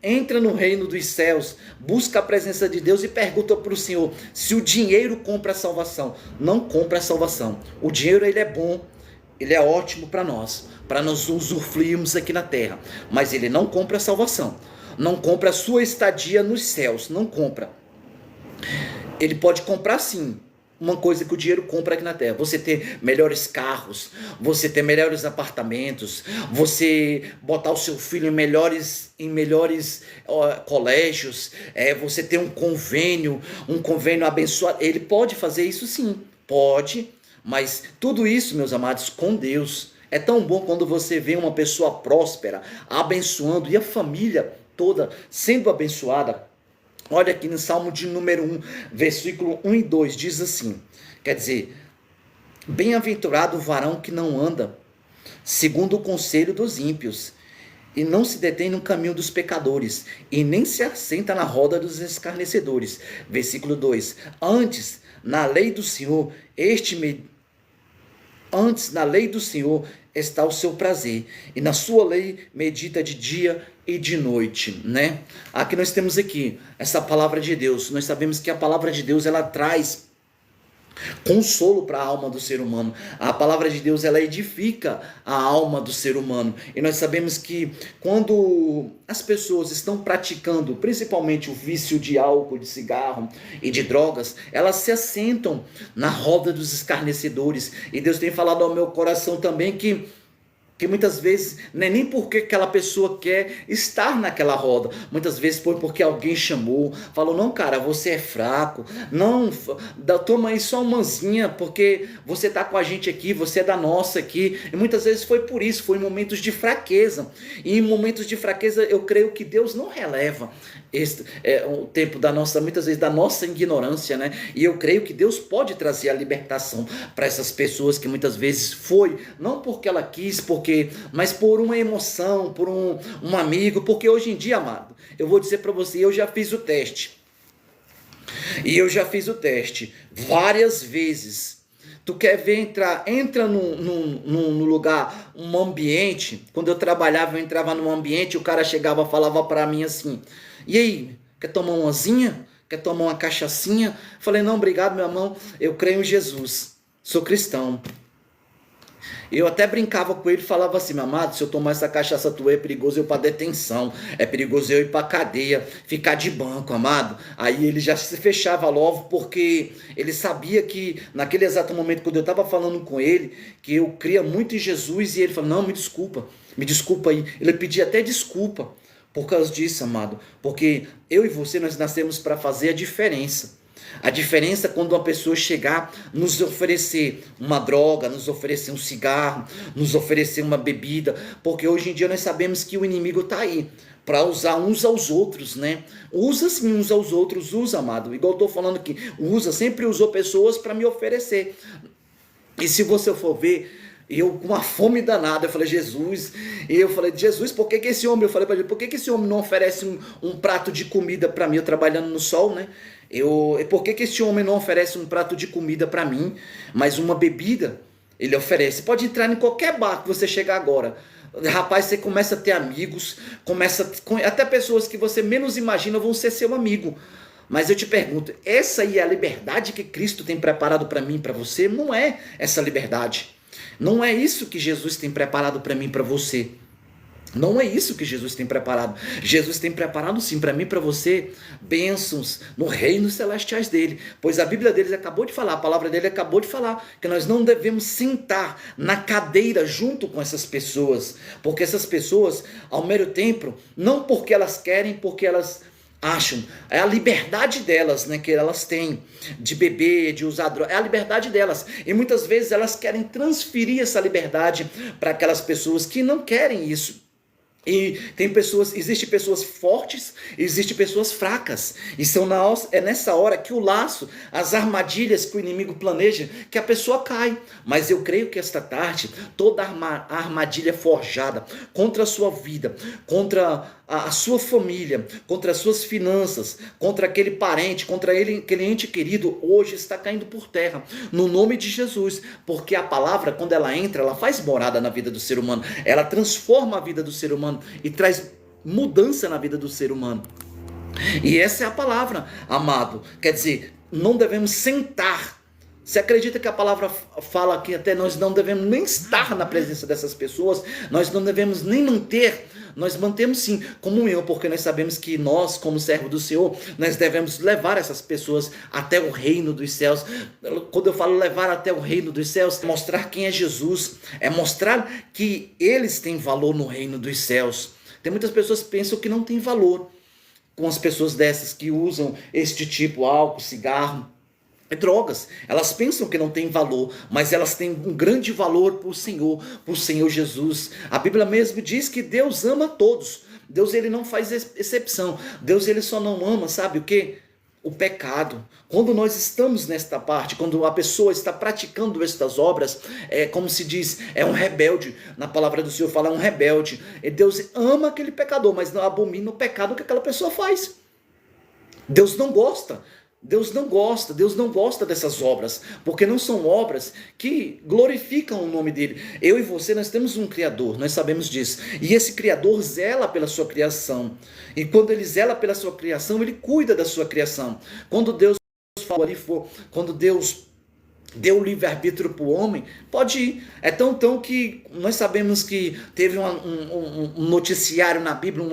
Entra no reino dos céus, busca a presença de Deus e pergunta para o Senhor se o dinheiro compra a salvação. Não compra a salvação. O dinheiro ele é bom, ele é ótimo para nós usufruirmos aqui na terra, mas ele não compra a salvação, não compra a sua estadia nos céus, não compra. Ele pode comprar sim uma coisa que o dinheiro compra aqui na terra: você ter melhores carros, você ter melhores apartamentos, você botar o seu filho em melhores colégios, você ter um convênio abençoado. Ele pode fazer isso sim, pode, mas tudo isso, meus amados, com Deus. É tão bom quando você vê uma pessoa próspera, abençoando, e a família toda sendo abençoada. Olha aqui no Salmo de número 1, versículo 1 e 2, diz assim, quer dizer, bem-aventurado o varão que não anda segundo o conselho dos ímpios, e não se detém no caminho dos pecadores, e nem se assenta na roda dos escarnecedores. Versículo 2, antes na lei do Senhor está o seu prazer, e na sua lei medita de dia e de noite, né? Aqui nós temos essa palavra de Deus. Nós sabemos que a palavra de Deus, ela traz consolo para a alma do ser humano. A palavra de Deus, ela edifica a alma do ser humano. E nós sabemos que quando as pessoas estão praticando, principalmente o vício de álcool, de cigarro e de drogas, elas se assentam na roda dos escarnecedores. E Deus tem falado ao meu coração também que muitas vezes não é nem porque aquela pessoa quer estar naquela roda, muitas vezes foi porque alguém chamou, falou: não, cara, você é fraco, não, toma aí só uma manzinha, porque você está com a gente aqui, você é da nossa aqui. E muitas vezes foi por isso, foi em momentos de fraqueza, e em momentos de fraqueza eu creio que Deus não releva o tempo muitas vezes da nossa ignorância, né? E eu creio que Deus pode trazer a libertação para essas pessoas que muitas vezes foi, não porque ela quis, mas por uma emoção, por um amigo. Porque hoje em dia, amado, eu vou dizer para você, eu já fiz o teste. E eu já fiz o teste várias vezes. Tu quer ver entra num lugar, um ambiente. Quando eu trabalhava, eu entrava num ambiente, o cara chegava e falava para mim assim: e aí, quer tomar uma asinha? Quer tomar uma cachaçinha? Falei: não, obrigado, meu irmão, eu creio em Jesus, sou cristão. Eu até brincava com ele e falava assim: meu amado, se eu tomar essa cachaça tua, é perigoso eu ir pra detenção, é perigoso eu ir pra cadeia, ficar de banco, amado. Aí ele já se fechava logo, porque ele sabia que naquele exato momento, quando eu estava falando com ele, que eu cria muito em Jesus, e ele falou: não, me desculpa aí. Ele pedia até desculpa por causa disso, amado, porque eu e você, nós nascemos para fazer a diferença. A diferença é quando uma pessoa chegar, nos oferecer uma droga, nos oferecer um cigarro, nos oferecer uma bebida, porque hoje em dia nós sabemos que o inimigo está aí para usar uns aos outros, né? Usa sim uns aos outros, usa, amado. Igual eu estou falando aqui, sempre usou pessoas para me oferecer. E se você for ver, eu com uma fome danada, eu falei: Jesus, por que esse homem, eu falei para ele, por que esse homem não oferece um prato de comida para mim, eu trabalhando no sol, né? Por que esse homem não oferece um prato de comida para mim, mas uma bebida ele oferece? Pode entrar em qualquer bar que você chegar agora, rapaz, você começa a ter amigos, até pessoas que você menos imagina vão ser seu amigo. Mas eu te pergunto, essa aí é a liberdade que Cristo tem preparado para mim e para você? Não é essa liberdade. Não é isso que Jesus tem preparado para mim e para você. Não é isso que Jesus tem preparado. Jesus tem preparado sim para mim e para você bênçãos no reino celestiais dele. Pois a Bíblia deles acabou de falar, a palavra dele acabou de falar que nós não devemos sentar na cadeira junto com essas pessoas. Porque essas pessoas, ao mesmo tempo, não porque elas querem, porque elas acham, é a liberdade delas, né, que elas têm de beber, de usar droga, é a liberdade delas, e muitas vezes elas querem transferir essa liberdade para aquelas pessoas que não querem isso. E existem pessoas fortes, existem pessoas fracas. E é nessa hora que o laço, as armadilhas que o inimigo planeja, que a pessoa cai. Mas eu creio que esta tarde, toda a armadilha forjada contra a sua vida, contra a sua família, contra as suas finanças, contra aquele parente, contra aquele ente querido, hoje está caindo por terra, no nome de Jesus. Porque a palavra, quando ela entra, ela faz morada na vida do ser humano, ela transforma a vida do ser humano e traz mudança na vida do ser humano. E essa é a palavra, amado. Quer dizer, não devemos sentar Você acredita que a palavra fala que até nós não devemos nem estar na presença dessas pessoas, nós não devemos nem manter, nós mantemos sim comunhão, porque nós sabemos que nós, como servo do Senhor, nós devemos levar essas pessoas até o reino dos céus. Quando eu falo levar até o reino dos céus, é mostrar quem é Jesus, é mostrar que eles têm valor no reino dos céus. Tem muitas pessoas que pensam que não tem valor com as pessoas dessas que usam este tipo, álcool, cigarro, drogas. Elas pensam que não tem valor, mas elas têm um grande valor por Senhor Jesus. A Bíblia mesmo diz que Deus ama todos. Deus, ele não faz exceção. Deus, ele só não ama, sabe o quê? O pecado. Quando nós estamos nesta parte, quando a pessoa está praticando estas obras, é como se diz, é um rebelde. Na palavra do Senhor fala, é um rebelde. E Deus ama aquele pecador, mas não abomina o pecado que aquela pessoa faz. Deus não gosta. Deus não gosta dessas obras, porque não são obras que glorificam o nome dele. Eu e você, nós temos um Criador, nós sabemos disso, e esse Criador zela pela sua criação, e quando ele zela pela sua criação, ele cuida da sua criação. Quando Deus quando Deus deu o livre-arbítrio para o homem, pode ir. É tão que nós sabemos que teve um noticiário na Bíblia,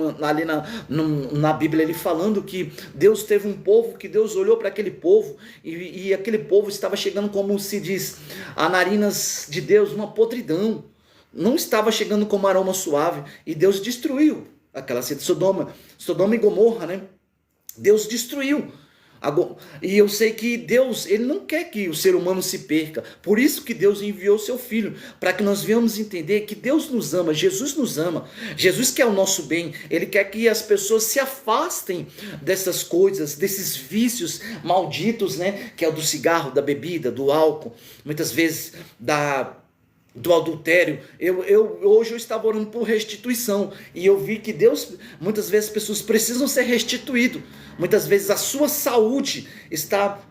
na Bíblia, ele falando que Deus teve um povo, que Deus olhou para aquele povo, e aquele povo estava chegando, como se diz, a narinas de Deus, uma podridão. Não estava chegando como aroma suave, e Deus destruiu aquela cidade, Sodoma e Gomorra, né? Deus destruiu. E eu sei que Deus, ele não quer que o ser humano se perca. Por isso que Deus enviou o seu Filho, para que nós venhamos entender que Deus nos ama, Jesus nos ama. Jesus quer o nosso bem. Ele quer que as pessoas se afastem dessas coisas, desses vícios malditos, né? Que é o do cigarro, da bebida, do álcool, muitas vezes do adultério. Hoje eu estava orando por restituição, e eu vi que Deus, muitas vezes as pessoas precisam ser restituídas. Muitas vezes a sua saúde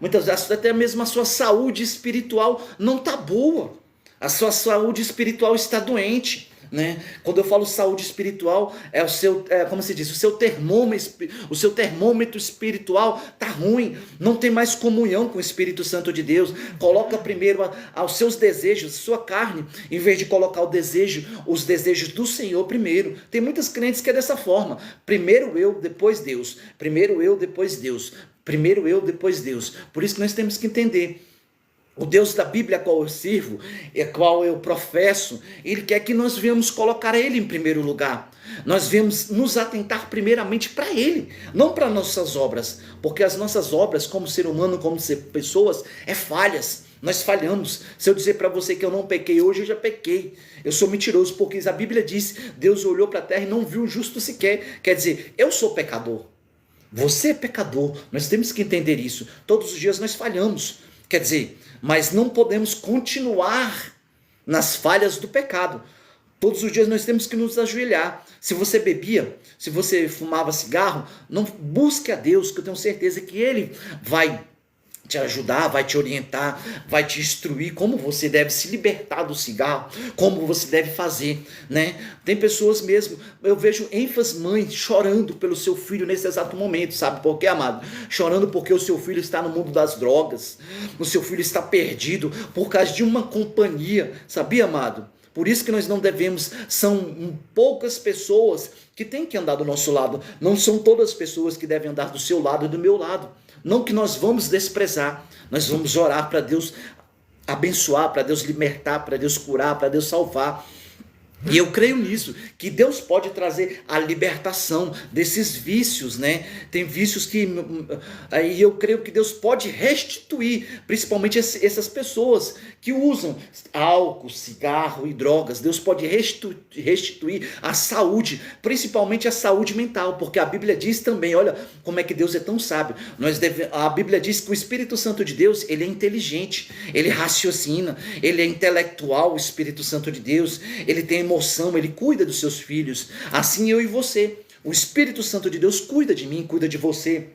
muitas vezes até mesmo a sua saúde espiritual não está boa. A sua saúde espiritual está doente, né? Quando eu falo saúde espiritual, como se diz, o seu termômetro espiritual está ruim, não tem mais comunhão com o Espírito Santo de Deus. Coloca primeiro aos seus desejos, sua carne, em vez de colocar os desejos do Senhor primeiro. Tem muitas crentes que é dessa forma: primeiro eu, depois Deus. Primeiro eu, depois Deus. Primeiro eu, depois Deus. Por isso que nós temos que entender: o Deus da Bíblia a qual eu sirvo, a qual eu professo, ele quer que nós venhamos colocar ele em primeiro lugar. Nós venhamos nos atentar primeiramente para ele, não para nossas obras, porque as nossas obras como ser humano, como ser pessoas, é falhas. Nós falhamos. Se eu dizer para você que eu não pequei hoje, eu já pequei. Eu sou mentiroso, porque a Bíblia diz: Deus olhou para a terra e não viu o justo sequer. Quer dizer, eu sou pecador. Você é pecador. Nós temos que entender isso. Todos os dias nós falhamos. Quer dizer, mas não podemos continuar nas falhas do pecado. Todos os dias nós temos que nos ajoelhar. Se você bebia, se você fumava cigarro, não busque a Deus, que eu tenho certeza que Ele vai te ajudar, vai te orientar, vai te instruir como você deve se libertar do cigarro, como você deve fazer, né? Tem pessoas mesmo, eu vejo ênfase mães chorando pelo seu filho nesse exato momento, sabe por quê, amado? Chorando porque o seu filho está no mundo das drogas, o seu filho está perdido por causa de uma companhia, sabia, amado? Por isso que nós não devemos, são poucas pessoas que têm que andar do nosso lado, não são todas as pessoas que devem andar do seu lado e do meu lado. Não que nós vamos desprezar, nós vamos orar para Deus abençoar, para Deus libertar, para Deus curar, para Deus salvar. E eu creio nisso, que Deus pode trazer a libertação desses vícios, né? Tem vícios que aí eu creio que Deus pode restituir, principalmente essas pessoas que usam álcool, cigarro e drogas. Deus pode restituir a saúde, principalmente a saúde mental, porque a Bíblia diz também, olha como é que Deus é tão sábio. A Bíblia diz que o Espírito Santo de Deus, ele é inteligente, ele raciocina, ele é intelectual, o Espírito Santo de Deus, ele tem emoção, ele cuida dos seus filhos. Assim eu e você, o Espírito Santo de Deus cuida de mim, cuida de você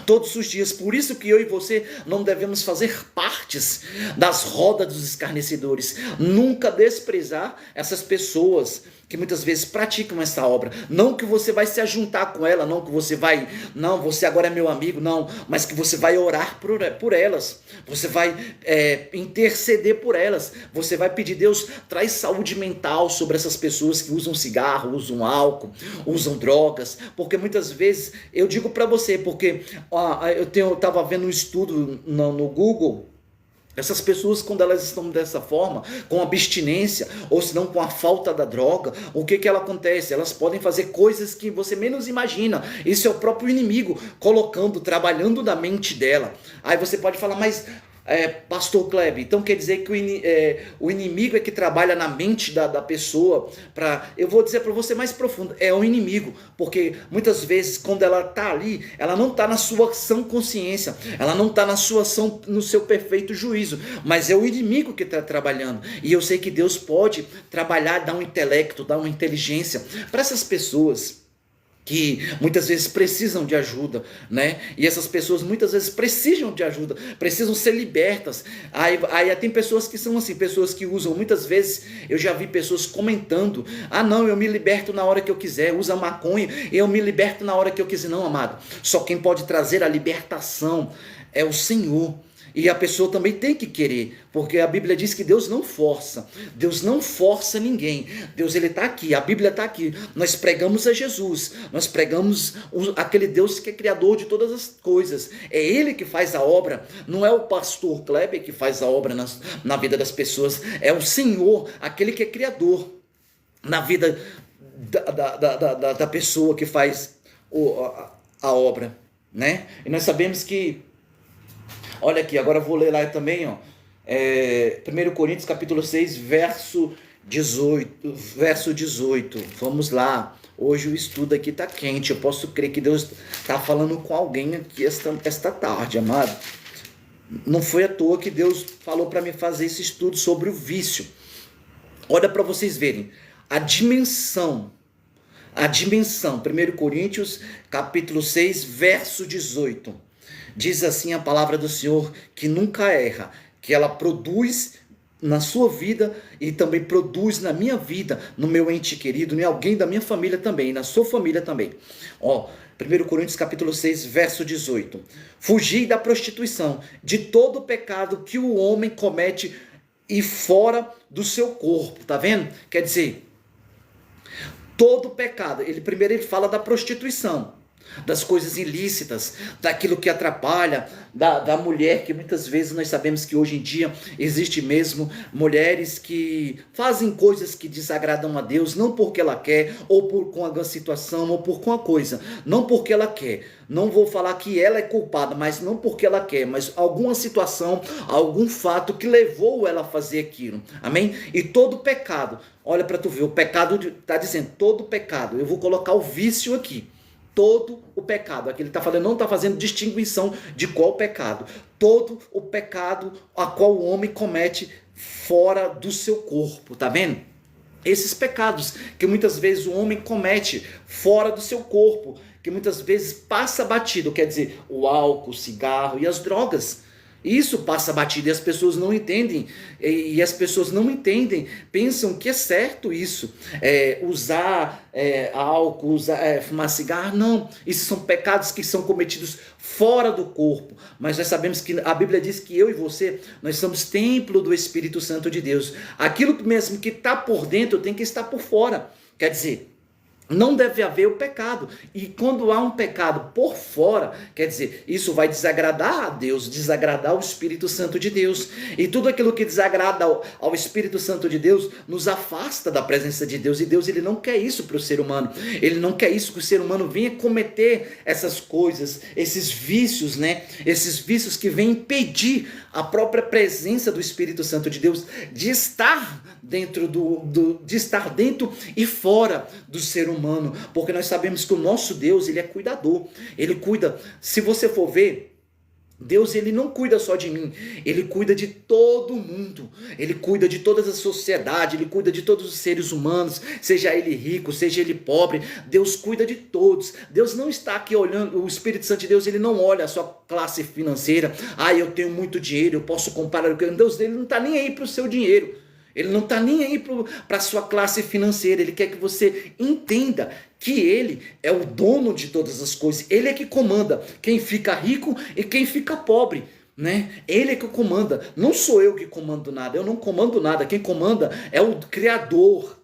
todos os dias. Por isso que eu e você não devemos fazer partes das rodas dos escarnecedores, nunca desprezar essas pessoas que muitas vezes praticam essa obra. Não que você vai se ajuntar com ela, não que você vai, não, você agora é meu amigo, não, mas que você vai orar por elas, você vai interceder por elas, você vai pedir, Deus, traz saúde mental sobre essas pessoas que usam cigarro, usam álcool, usam drogas, porque muitas vezes, eu digo para você, porque eu estava vendo um estudo no Google. Essas pessoas, quando elas estão dessa forma, com abstinência, ou se não com a falta da droga, o que ela acontece? Elas podem fazer coisas que você menos imagina. Isso é o próprio inimigo colocando, trabalhando na mente dela. Aí você pode falar, mas pastor Kleber, então quer dizer que o inimigo é que trabalha na mente da pessoa eu vou dizer para você mais profundo, é o inimigo, porque muitas vezes quando ela está ali, ela não está na sua sã consciência, ela não está no seu perfeito juízo, mas é o inimigo que está trabalhando, e eu sei que Deus pode trabalhar, dar um intelecto, dar uma inteligência para essas pessoas que muitas vezes precisam de ajuda, né? E essas pessoas muitas vezes precisam de ajuda, precisam ser libertas. Aí tem pessoas que são assim, pessoas que usam, muitas vezes eu já vi pessoas comentando, não, eu me liberto na hora que eu quiser, usa maconha, eu me liberto na hora que eu quiser. Não, amado, só quem pode trazer a libertação é o Senhor. E a pessoa também tem que querer, porque a Bíblia diz que Deus não força ninguém. Deus, ele está aqui, a Bíblia está aqui. Nós pregamos a Jesus, nós pregamos aquele Deus que é criador de todas as coisas. É Ele que faz a obra, não é o pastor Kleber que faz a obra na vida das pessoas, é o Senhor, aquele que é criador na vida da pessoa que faz a obra, né? E nós sabemos que, olha aqui, agora eu vou ler lá também, 1 Coríntios capítulo 6, verso 18. Vamos lá. Hoje o estudo aqui está quente. Eu posso crer que Deus está falando com alguém aqui esta tarde, amado. Não foi à toa que Deus falou para mim fazer esse estudo sobre o vício. Olha para vocês verem a dimensão. 1 Coríntios capítulo 6, verso 18. Diz assim a palavra do Senhor, que nunca erra, que ela produz na sua vida e também produz na minha vida, no meu ente querido, em alguém da minha família também, na sua família também. 1 Coríntios capítulo 6, verso 18. Fugir da prostituição, de todo pecado que o homem comete e fora do seu corpo, tá vendo? Quer dizer, todo pecado, primeiro ele fala da prostituição, das coisas ilícitas, daquilo que atrapalha, da mulher, que muitas vezes nós sabemos que hoje em dia existe mesmo mulheres que fazem coisas que desagradam a Deus, não porque ela quer, ou com alguma situação, ou por alguma coisa, não porque ela quer. Não vou falar que ela é culpada, mas não porque ela quer, mas alguma situação, algum fato que levou ela a fazer aquilo, amém? E todo pecado, olha para tu ver, o pecado está dizendo, todo pecado, eu vou colocar o vício aqui, todo o pecado, aqui ele está falando, não está fazendo distinção de qual pecado, todo o pecado a qual o homem comete fora do seu corpo, tá vendo? Esses pecados que muitas vezes o homem comete fora do seu corpo, que muitas vezes passa batido, quer dizer, o álcool, o cigarro e as drogas. Isso passa batido e as pessoas não entendem, e as pessoas não entendem, pensam que é certo isso, usar álcool, fumar cigarro, não, isso são pecados que são cometidos fora do corpo, mas nós sabemos que a Bíblia diz que eu e você, nós somos templo do Espírito Santo de Deus, aquilo mesmo que está por dentro tem que estar por fora, quer dizer, não deve haver o pecado, e quando há um pecado por fora, quer dizer, isso vai desagradar a Deus, desagradar o Espírito Santo de Deus, e tudo aquilo que desagrada ao Espírito Santo de Deus, nos afasta da presença de Deus, e Deus ele não quer isso para o ser humano, ele não quer isso, que o ser humano venha cometer essas coisas, esses vícios, né? Esses vícios que vêm impedir a própria presença do Espírito Santo de Deus, de estar dentro de estar dentro e fora do ser humano, porque nós sabemos que o nosso Deus, ele é cuidador, ele cuida, se você for ver, Deus ele não cuida só de mim, ele cuida de todo mundo, ele cuida de toda a sociedade, ele cuida de todos os seres humanos, seja ele rico, seja ele pobre, Deus cuida de todos. Deus não está aqui olhando, o Espírito Santo de Deus ele não olha a sua classe financeira, eu tenho muito dinheiro, eu posso comprar, Deus dele não está nem aí para o seu dinheiro. Ele não está nem aí para a sua classe financeira. Ele quer que você entenda que ele é o dono de todas as coisas. Ele é que comanda quem fica rico e quem fica pobre, né? Ele é que comanda. Não sou eu que comando nada. Eu não comando nada. Quem comanda é o Criador.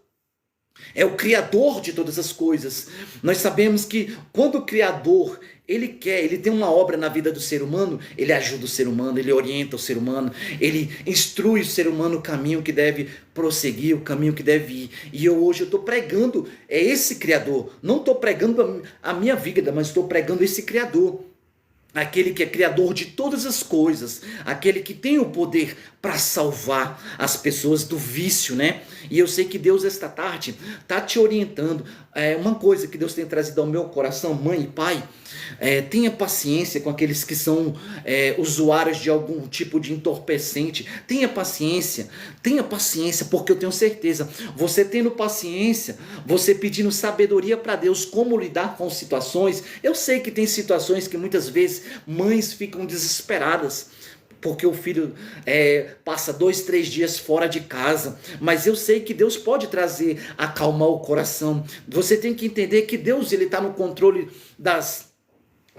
É o Criador de todas as coisas. Nós sabemos que quando o Criador, ele tem uma obra na vida do ser humano, ele ajuda o ser humano, ele orienta o ser humano, ele instrui o ser humano o caminho que deve prosseguir, o caminho que deve ir. E hoje eu estou pregando esse Criador. Não estou pregando a minha vida, mas estou pregando esse Criador. Aquele que é criador de todas as coisas, aquele que tem o poder para salvar as pessoas do vício, né? E eu sei que Deus esta tarde está te orientando. Uma coisa que Deus tem trazido ao meu coração, mãe e pai, tenha paciência com aqueles que são usuários de algum tipo de entorpecente. Tenha paciência, porque eu tenho certeza, você tendo paciência, você pedindo sabedoria para Deus, como lidar com situações. Eu sei que tem situações que muitas vezes mães ficam desesperadas, porque o filho passa 2, 3 dias fora de casa, mas eu sei que Deus pode trazer, acalmar o coração. Você tem que entender que Deus está no controle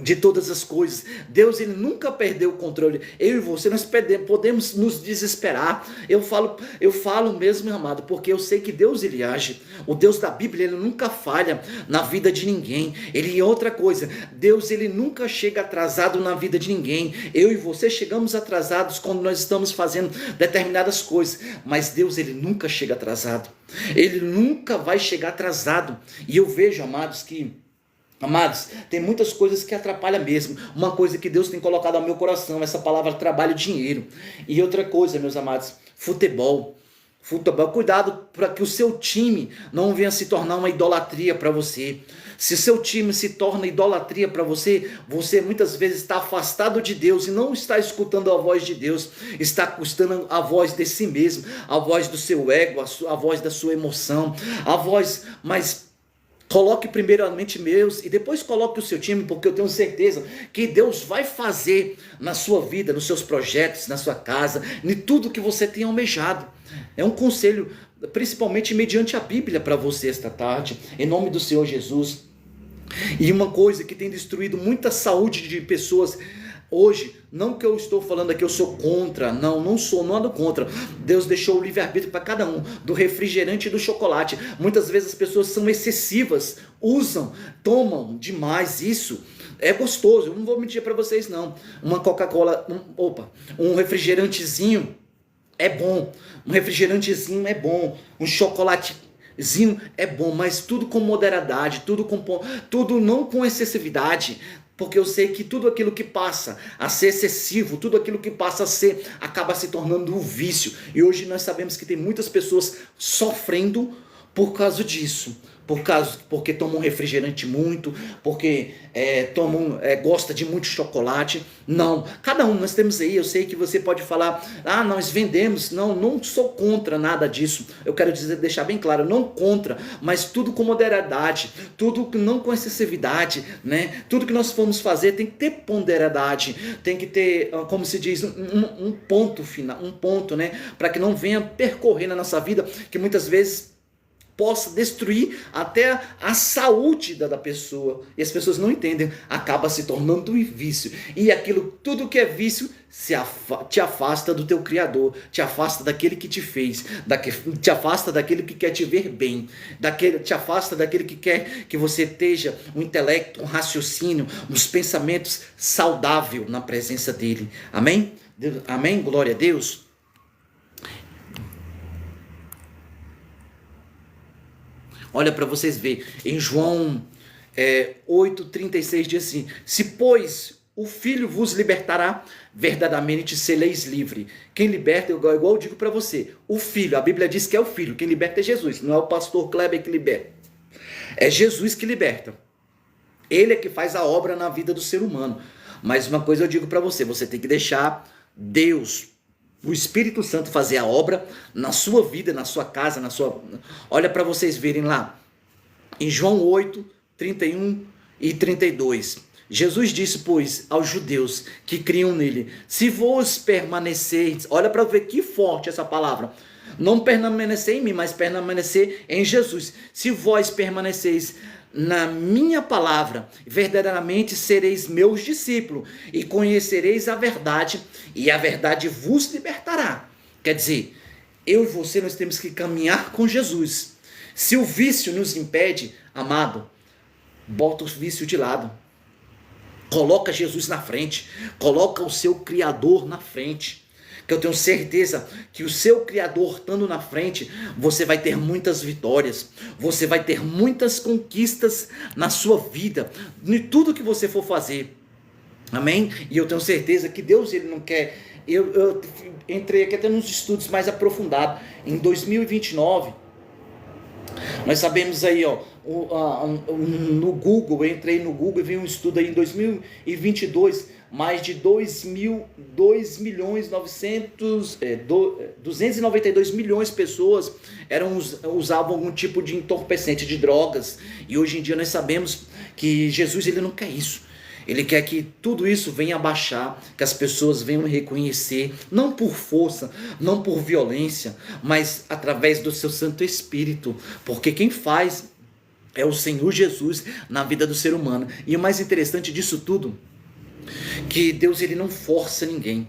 de todas as coisas. Deus, ele nunca perdeu o controle. Eu e você, nós podemos nos desesperar. Eu falo mesmo, meu amado, porque eu sei que Deus, ele age. O Deus da Bíblia, ele nunca falha na vida de ninguém. Ele é outra coisa. Deus, ele nunca chega atrasado na vida de ninguém. Eu e você chegamos atrasados quando nós estamos fazendo determinadas coisas, mas Deus, ele nunca chega atrasado. Ele nunca vai chegar atrasado. E eu vejo, amados, tem muitas coisas que atrapalham mesmo. Uma coisa que Deus tem colocado ao meu coração, essa palavra trabalho, dinheiro. E outra coisa, meus amados, futebol. Cuidado para que o seu time não venha se tornar uma idolatria para você. Se seu time se torna idolatria para você, você muitas vezes está afastado de Deus e não está escutando a voz de Deus, está escutando a voz de si mesmo, a voz do seu ego, a voz da sua emoção, a voz mais... Coloque primeiramente meus e depois coloque o seu time, porque eu tenho certeza que Deus vai fazer na sua vida, nos seus projetos, na sua casa, em tudo que você tem almejado. É um conselho, principalmente mediante a Bíblia, para você esta tarde, em nome do Senhor Jesus. E uma coisa que tem destruído muita saúde de pessoas hoje, não que eu estou falando aqui, eu sou contra, não sou nada contra. Deus deixou o livre-arbítrio para cada um, do refrigerante e do chocolate. Muitas vezes as pessoas são excessivas, tomam demais isso. É gostoso, eu não vou mentir para vocês não. Uma Coca-Cola, um refrigerantezinho é bom, um chocolatezinho é bom, mas tudo com moderadade, tudo não com excessividade. Porque eu sei que tudo aquilo que passa a ser excessivo, tudo aquilo que passa a ser, acaba se tornando um vício. E hoje nós sabemos que tem muitas pessoas sofrendo por causa disso. Porque tomam refrigerante muito, porque gosta de muito chocolate. Não, cada um, nós temos aí, eu sei que você pode falar, nós vendemos, não sou contra nada disso. Eu quero deixar bem claro, não contra, mas tudo com moderadade, tudo não com excessividade, né? Tudo que nós formos fazer tem que ter ponderadade, tem que ter, como se diz, um ponto final, né? Para que não venha percorrer na nossa vida, que muitas vezes possa destruir até a saúde da pessoa. E as pessoas não entendem, acaba se tornando um vício. E aquilo, tudo que é vício, te afasta do teu Criador, te afasta daquele que te fez, te afasta daquele que quer te ver bem, te afasta daquele que quer que você esteja um intelecto, um raciocínio, uns pensamentos saudáveis na presença dele. Amém? Amém? Glória a Deus. Olha para vocês verem, em João 8,36 diz assim: se pois o Filho vos libertará, verdadeiramente sereis livre. Quem liberta, igual eu digo para você, o Filho, a Bíblia diz que é o Filho, quem liberta é Jesus, não é o pastor Kleber que liberta, é Jesus que liberta. Ele é que faz a obra na vida do ser humano. Mas uma coisa eu digo para você, você tem que deixar Deus, o Espírito Santo, fazer a obra na sua vida, na sua casa, Olha para vocês verem lá, em João 8, 31 e 32. Jesus disse, pois, aos judeus que criam nele: se vos permanecerdes, olha para ver que forte essa palavra, Não permanecer em mim, mas permanecer em Jesus. Se vós permaneceis na minha palavra, verdadeiramente sereis meus discípulos e conhecereis a verdade, e a verdade vos libertará. Quer dizer, eu e você, nós temos que caminhar com Jesus. Se o vício nos impede, amado, bota o vício de lado. Coloca Jesus na frente. Coloca o seu Criador na frente. Que eu tenho certeza que o seu Criador estando na frente, você vai ter muitas vitórias. Você vai ter muitas conquistas na sua vida. Em tudo que você for fazer. Amém? E eu tenho certeza que Deus, Ele não quer... Eu entrei aqui até nos estudos mais aprofundados. Em 2029... Nós sabemos aí, ó, no Google, eu entrei no Google e vi um estudo aí em 2022, mais de 292 milhões de pessoas usavam algum tipo de entorpecente, de drogas. E hoje em dia nós sabemos que Jesus, ele não quer isso. Ele quer que tudo isso venha abaixar, que as pessoas venham reconhecer, não por força, não por violência, mas através do seu Santo Espírito, porque quem faz é o Senhor Jesus na vida do ser humano. E o mais interessante disso tudo, que Deus, ele não força ninguém.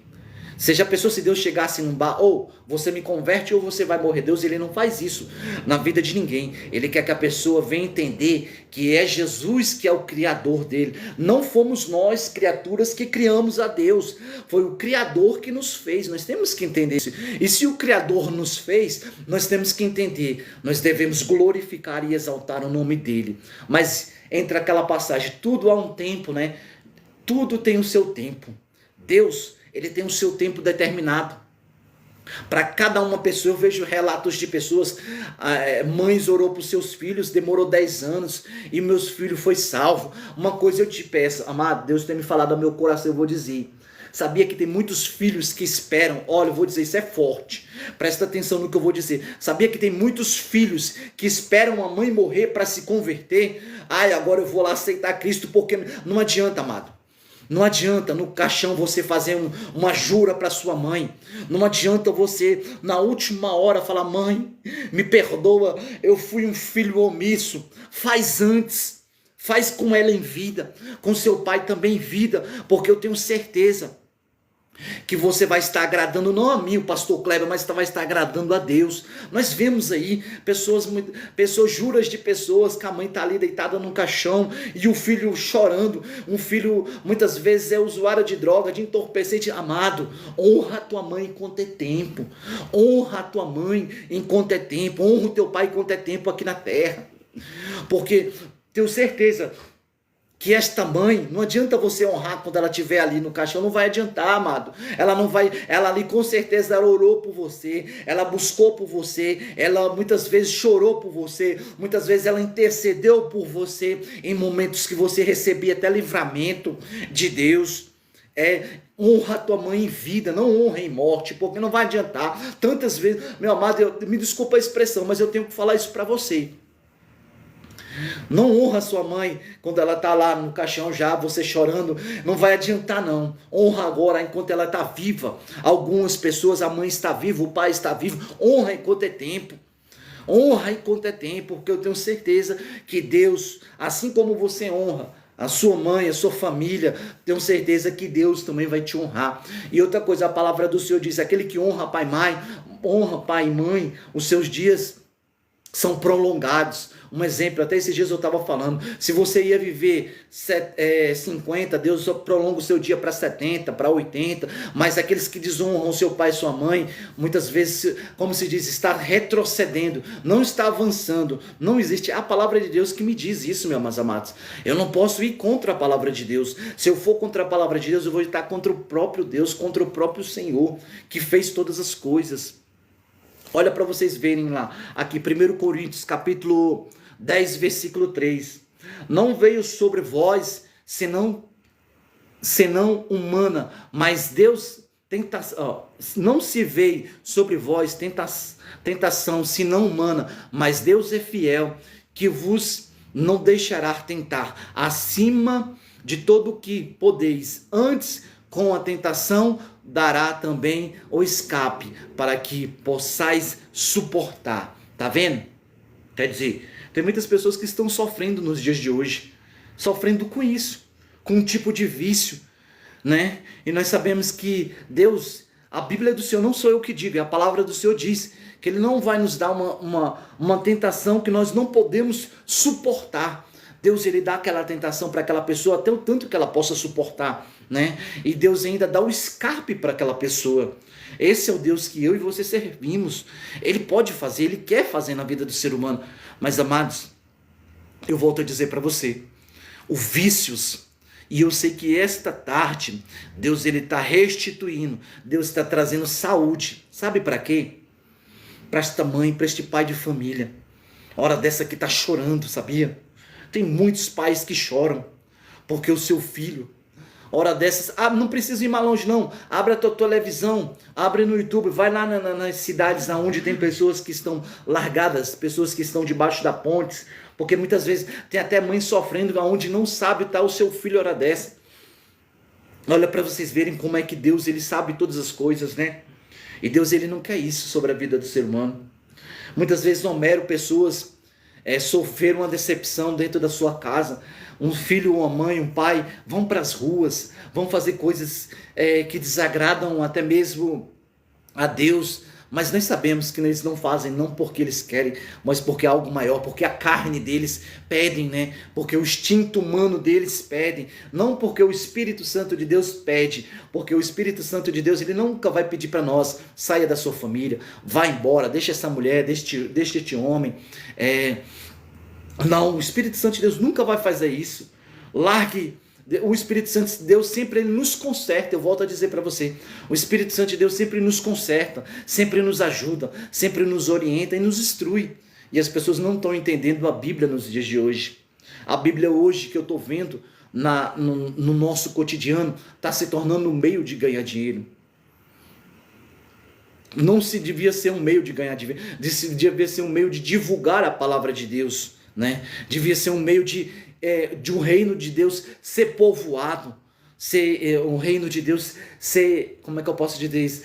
Seja a pessoa, se Deus chegasse num bar, ou você me converte ou você vai morrer. Deus, ele não faz isso na vida de ninguém. Ele quer que a pessoa venha entender que é Jesus que é o Criador dele. Não fomos nós, criaturas, que criamos a Deus. Foi o Criador que nos fez. Nós temos que entender isso. E se o Criador nos fez, nós temos que entender. Nós devemos glorificar e exaltar o nome dele. Mas entre aquela passagem, tudo há um tempo, né? Tudo tem o seu tempo. Deus, ele tem o seu tempo determinado. Para cada uma pessoa, eu vejo relatos de pessoas, mães orou para os seus filhos, demorou 10 anos, e meus filhos foi salvo. Uma coisa eu te peço, amado, Deus tem me falado ao meu coração, eu vou dizer. Sabia que tem muitos filhos que esperam, olha, eu vou dizer, isso é forte, presta atenção no que eu vou dizer. Sabia que tem muitos filhos que esperam a mãe morrer para se converter? Ai, agora eu vou lá aceitar Cristo, porque não adianta, amado. Não adianta no caixão você fazer uma jura para sua mãe. Não adianta você na última hora falar, mãe, me perdoa, eu fui um filho omisso. Faz antes, faz com ela em vida, com seu pai também em vida, porque eu tenho certeza que você vai estar agradando não a mim, o pastor Kleber, mas vai estar agradando a Deus. Nós vemos aí pessoas, juras de pessoas, que a mãe está ali deitada no caixão e o filho chorando. Um filho muitas vezes é usuário de droga, de entorpecente. Amado, honra a tua mãe enquanto é tempo. Honra a tua mãe enquanto é tempo. Honra o teu pai enquanto é tempo aqui na terra. Porque tenho certeza que esta mãe, não adianta você honrar quando ela estiver ali no caixão, não vai adiantar, amado. Ela ali com certeza ela orou por você, ela buscou por você, ela muitas vezes chorou por você, muitas vezes ela intercedeu por você em momentos que você recebia até livramento de Deus. Honra a tua mãe em vida, não honra em morte, porque não vai adiantar. Tantas vezes, meu amado, me desculpa a expressão, mas eu tenho que falar isso para você. Não honra sua mãe quando ela está lá no caixão já, você chorando, não vai adiantar não. Honra agora enquanto ela está viva. Algumas pessoas, a mãe está viva, o pai está vivo. Honra enquanto é tempo. Honra enquanto é tempo, porque eu tenho certeza que Deus, assim como você honra a sua mãe, a sua família, tenho certeza que Deus também vai te honrar. E outra coisa, a palavra do Senhor diz, aquele que honra pai e mãe, os seus dias são prolongados. Um exemplo, até esses dias eu estava falando, se você ia viver 50, Deus só prolonga o seu dia para 70, para 80, mas aqueles que desonram seu pai e sua mãe, muitas vezes, como se diz, está retrocedendo, não está avançando. Não existe a palavra de Deus que me diz isso, meus amados. Eu não posso ir contra a palavra de Deus. Se eu for contra a palavra de Deus, eu vou estar contra o próprio Deus, contra o próprio Senhor, que fez todas as coisas. Olha para vocês verem lá, aqui 1 Coríntios capítulo 10, versículo 3. Não veio sobre vós, senão humana, mas Deus não se veio sobre vós tentação, senão humana, mas Deus é fiel, que vos não deixará tentar, acima de todo o que podeis, antes com a tentação dará também o escape para que possais suportar. Tá vendo? Quer dizer, tem muitas pessoas que estão sofrendo nos dias de hoje, sofrendo com isso, com um tipo de vício, né? E nós sabemos que Deus, a Bíblia do Senhor, não sou eu que digo, é a palavra do Senhor diz que Ele não vai nos dar uma tentação que nós não podemos suportar. Deus, Ele dá aquela tentação para aquela pessoa até o tanto que ela possa suportar, né? E Deus ainda dá o escape para aquela pessoa. Esse é o Deus que eu e você servimos. Ele pode fazer, Ele quer fazer na vida do ser humano. Mas, amados, eu volto a dizer para você, os vícios, e eu sei que esta tarde, Deus Ele está restituindo, Deus está trazendo saúde. Sabe para quê? Para esta mãe, para este pai de família. Hora dessa que está chorando, sabia? Tem muitos pais que choram porque o seu filho, hora dessas, não precisa ir mais longe não, abre a tua televisão, abre no YouTube, vai lá nas cidades onde tem pessoas que estão largadas, pessoas que estão debaixo da ponte, porque muitas vezes tem até mãe sofrendo onde não sabe estar o seu filho hora dessa. Olha para vocês verem como é que Deus, Ele sabe todas as coisas, né? E Deus, Ele não quer isso sobre a vida do ser humano. Muitas vezes Homero, pessoas sofreram uma decepção dentro da sua casa. Um filho, uma mãe, um pai vão para as ruas, vão fazer coisas que desagradam até mesmo a Deus. Mas nós sabemos que eles não fazem não porque eles querem, mas porque é algo maior, porque a carne deles pedem, né? Porque o instinto humano deles pede, não porque o Espírito Santo de Deus pede, porque o Espírito Santo de Deus, Ele nunca vai pedir para nós, saia da sua família, vá embora, deixa essa mulher, deixa este homem. Não, o Espírito Santo de Deus nunca vai fazer isso. Largue. O Espírito Santo de Deus sempre, ele nos conserta. Eu volto a dizer para você, o Espírito Santo de Deus sempre nos conserta, sempre nos ajuda, sempre nos orienta e nos instrui. E as pessoas não estão entendendo a Bíblia nos dias de hoje. A Bíblia hoje que eu estou vendo no nosso cotidiano está se tornando um meio de ganhar dinheiro. Não se devia ser um meio de ganhar dinheiro, devia ser um meio de divulgar a palavra de Deus, né? Devia ser um meio de um reino de Deus ser povoado, um reino de Deus ser, como é que eu posso dizer isso?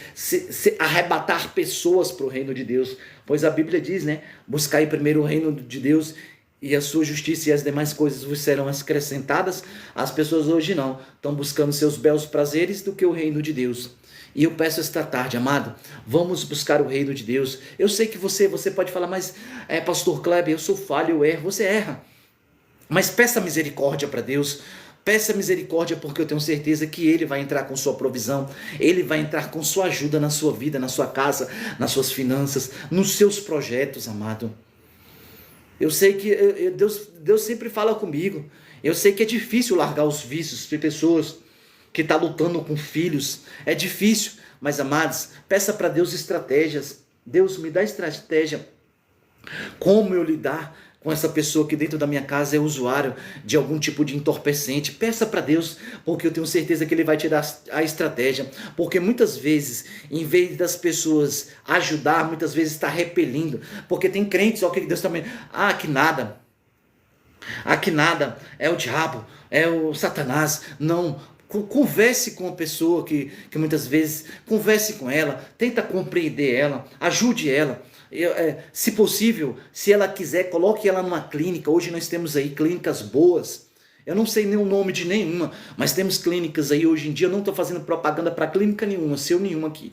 Arrebatar pessoas para o reino de Deus, pois a Bíblia diz, né? Buscai primeiro o reino de Deus e a sua justiça e as demais coisas vos serão acrescentadas. As pessoas hoje não, estão buscando seus belos prazeres do que o reino de Deus. E eu peço esta tarde, amado, vamos buscar o reino de Deus. Eu sei que você pode falar, mas pastor Kleber, eu sou falho, eu erro. Você erra. Mas peça misericórdia para Deus, peça misericórdia porque eu tenho certeza que Ele vai entrar com sua provisão, Ele vai entrar com sua ajuda na sua vida, na sua casa, nas suas finanças, nos seus projetos, amado. Eu sei que Deus sempre fala comigo, eu sei que é difícil largar os vícios de pessoas que estão lutando com filhos, é difícil, mas amados, peça para Deus estratégias. Deus, me dá estratégia, como eu lidar com essa pessoa que dentro da minha casa é usuário de algum tipo de entorpecente. Peça para Deus, porque eu tenho certeza que Ele vai te dar a estratégia. Porque muitas vezes, em vez das pessoas ajudar, muitas vezes está repelindo. Porque tem crentes, ó, que Deus também... que nada. Que nada. É o diabo, é o Satanás. Não. Converse com a pessoa que muitas vezes... Converse com ela, tenta compreender ela, ajude ela. Se possível, se ela quiser, coloque ela numa clínica. Hoje nós temos aí clínicas boas. Eu não sei nem o nome de nenhuma, mas temos clínicas aí hoje em dia. Eu não estou fazendo propaganda para clínica nenhuma, seu nenhuma aqui.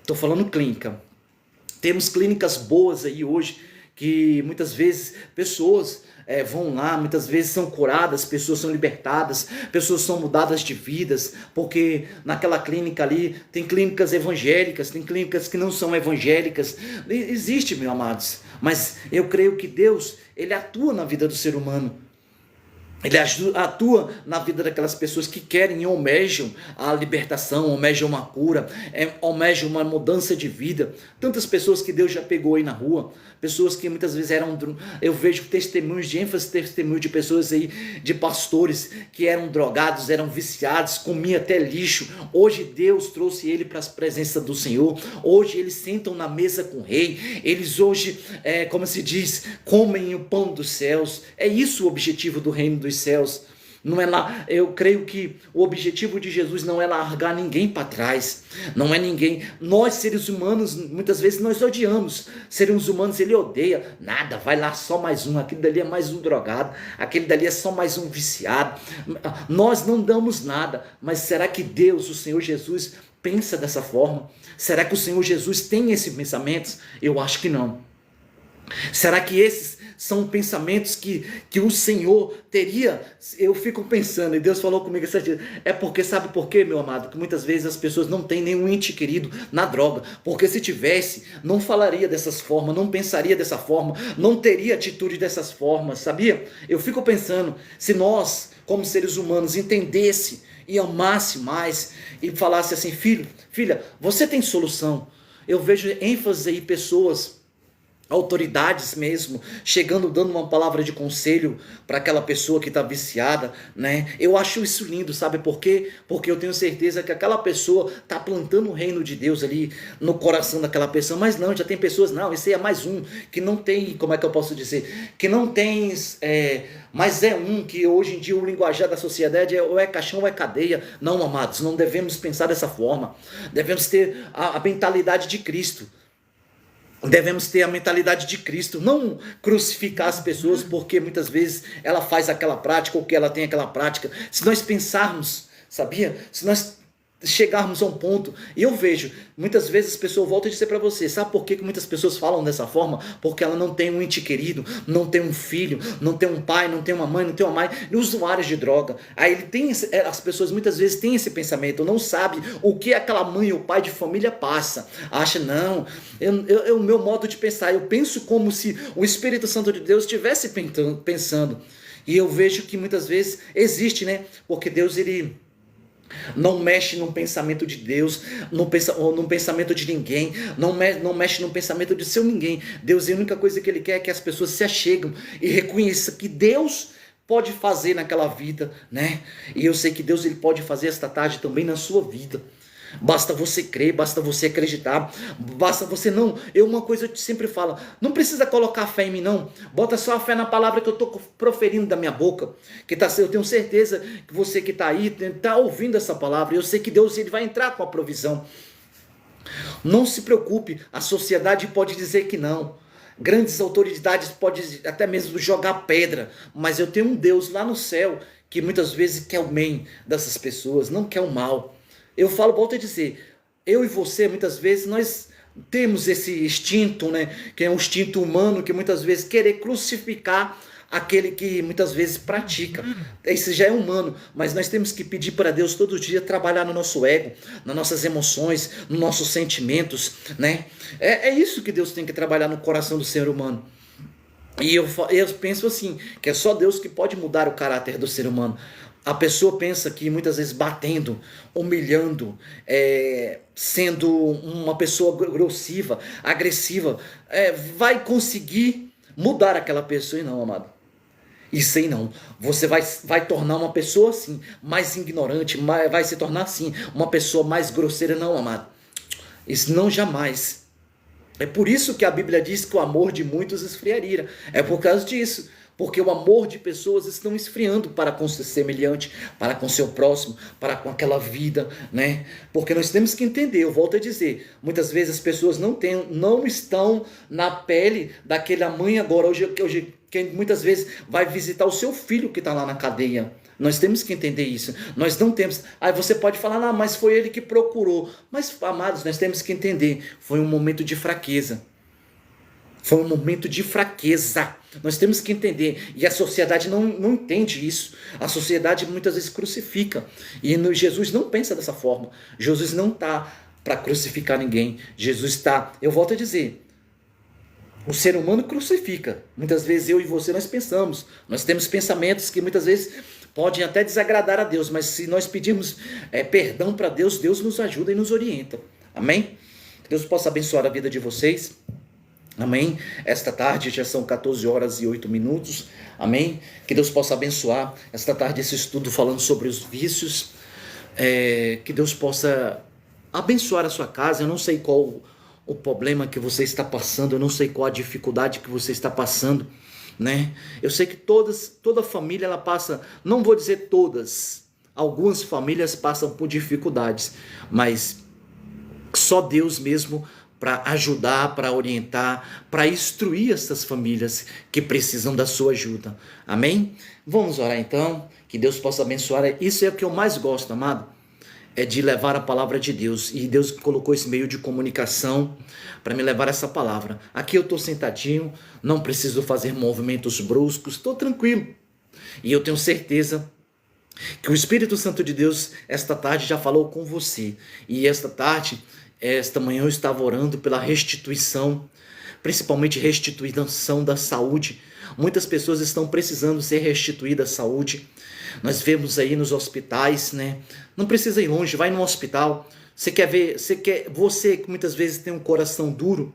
Estou falando clínica. Temos clínicas boas aí hoje, que muitas vezes pessoas vão lá, muitas vezes são curadas, pessoas são libertadas, pessoas são mudadas de vidas, porque naquela clínica ali tem clínicas evangélicas, tem clínicas que não são evangélicas. Existe, meus amados, mas eu creio que Deus, Ele atua na vida do ser humano. Ele atua na vida daquelas pessoas que querem e almejam a libertação, almejam uma cura, almejam uma mudança de vida. Tantas pessoas que Deus já pegou aí na rua, pessoas que muitas vezes eu vejo testemunhos de ênfase, testemunhos de pessoas aí, de pastores que eram drogados, eram viciados, comiam até lixo. Hoje Deus trouxe ele para a presença do Senhor. Hoje eles sentam na mesa com o rei. Eles hoje, como se diz, comem o pão dos céus. É isso o objetivo do reino dos céus. não é lá. Eu creio que o objetivo de Jesus não é largar ninguém para trás, não é ninguém. Nós, seres humanos, muitas vezes nós odiamos. Seres humanos, ele odeia. Nada, vai lá só mais um, aquele dali é mais um drogado, aquele dali é só mais um viciado. Nós não damos nada, mas será que Deus, o Senhor Jesus, pensa dessa forma? Será que o Senhor Jesus tem esses pensamentos? Eu acho que não. Será que esses são pensamentos que o Senhor teria? Eu fico pensando, e Deus falou comigo essa dia, é porque, sabe por quê, meu amado? Que muitas vezes as pessoas não têm nenhum ente querido na droga, porque se tivesse, não falaria dessas formas, não pensaria dessa forma, não teria atitude dessas formas, sabia? Eu fico pensando, se nós, como seres humanos, entendesse e amasse mais, e falasse assim, filho, filha, você tem solução. Eu vejo ênfase aí, pessoas, autoridades mesmo, chegando, dando uma palavra de conselho para aquela pessoa que está viciada, né? Eu acho isso lindo, sabe por quê? Porque eu tenho certeza que aquela pessoa está plantando o reino de Deus ali no coração daquela pessoa, mas não, já tem pessoas, não, esse aí é mais um, que não tem, como é que eu posso dizer? Que não tem, mas é um que hoje em dia o linguajar da sociedade ou é caixão ou é cadeia. Não, amados, não devemos pensar dessa forma, devemos ter a mentalidade de Cristo. Devemos ter a mentalidade de Cristo, não crucificar as pessoas porque muitas vezes ela faz aquela prática ou que ela tem aquela prática. Se nós pensarmos, sabia? Se nós chegarmos a um ponto, e eu vejo, muitas vezes as pessoas voltam a dizer para você, sabe por que muitas pessoas falam dessa forma? Porque ela não tem um ente querido, não tem um filho, não tem um pai, não tem uma mãe, não tem uma mãe, usuários de droga. Aí ele tem as pessoas muitas vezes têm esse pensamento, não sabe o que aquela mãe ou pai de família passa, acha, não, o meu modo de pensar, eu penso como se o Espírito Santo de Deus estivesse pensando, e eu vejo que muitas vezes existe, né, porque Deus, ele não mexe no pensamento de Deus, no pensamento de ninguém, não mexe no pensamento de seu ninguém. Deus, a única coisa que Ele quer é que as pessoas se acheguem e reconheçam que Deus pode fazer naquela vida, né? E eu sei que Deus, ele pode fazer esta tarde também na sua vida. Basta você crer, basta você acreditar, basta você não. Uma coisa eu sempre falo, não precisa colocar fé em mim não, bota só a fé na palavra que eu estou proferindo da minha boca, eu tenho certeza que você que está aí, está ouvindo essa palavra, eu sei que Deus, ele vai entrar com a provisão. Não se preocupe, a sociedade pode dizer que não, grandes autoridades podem até mesmo jogar pedra, mas eu tenho um Deus lá no céu, que muitas vezes quer o bem dessas pessoas, não quer o mal. Eu falo, volto a dizer, eu e você, muitas vezes, nós temos esse instinto, né? Que é um instinto humano, que muitas vezes querer crucificar aquele que muitas vezes pratica. Esse já é humano, mas nós temos que pedir para Deus todo dia trabalhar no nosso ego, nas nossas emoções, nos nossos sentimentos, né? É isso que Deus tem que trabalhar no coração do ser humano. E eu penso assim, que é só Deus que pode mudar o caráter do ser humano. A pessoa pensa que muitas vezes batendo, humilhando, sendo uma pessoa grossiva, agressiva, vai conseguir mudar aquela pessoa. E não, amado. Isso aí não. Você vai tornar uma pessoa assim, mais ignorante, vai se tornar assim, uma pessoa mais grosseira. Não, amado. Isso não, jamais. É por isso que a Bíblia diz que o amor de muitos esfriaria. É por causa disso. Porque o amor de pessoas estão esfriando para com seu semelhante, para com seu próximo, para com aquela vida, né? Porque nós temos que entender, eu volto a dizer, muitas vezes as pessoas não estão na pele daquela mãe agora, hoje que muitas vezes vai visitar o seu filho que está lá na cadeia. Nós temos que entender isso. Nós não temos. Aí você pode falar, não, mas foi ele que procurou. Mas, amados, nós temos que entender, foi um momento de fraqueza. Foi um momento de fraqueza. Nós temos que entender. E a sociedade não entende isso. A sociedade muitas vezes crucifica. E Jesus não pensa dessa forma. Jesus não está para crucificar ninguém. Jesus está, eu volto a dizer, o ser humano crucifica. Muitas vezes eu e você nós pensamos. Nós temos pensamentos que muitas vezes podem até desagradar a Deus. Mas se nós pedirmos perdão para Deus, Deus nos ajuda e nos orienta. Amém? Que Deus possa abençoar a vida de vocês. Amém? Esta tarde já são 14 horas e 8 minutos. Amém? Que Deus possa abençoar esta tarde esse estudo falando sobre os vícios. Que Deus possa abençoar a sua casa. Eu não sei qual o problema que você está passando. Eu não sei qual a dificuldade que você está passando. né? Eu sei que toda família ela passa, não vou dizer todas, algumas famílias passam por dificuldades, mas só Deus mesmo para ajudar, para orientar, para instruir essas famílias que precisam da sua ajuda. Amém? Vamos orar então, que Deus possa abençoar. Isso é o que eu mais gosto, amado, é de levar a palavra de Deus. E Deus colocou esse meio de comunicação para me levar essa palavra. Aqui eu estou sentadinho, não preciso fazer movimentos bruscos, estou tranquilo. E eu tenho certeza que o Espírito Santo de Deus esta tarde já falou com você. E esta manhã eu estava orando pela restituição, principalmente restituição da saúde. Muitas pessoas estão precisando ser restituídas à saúde. Nós vemos aí nos hospitais, né? Não precisa ir longe, vai no hospital. Você que muitas vezes tem um coração duro,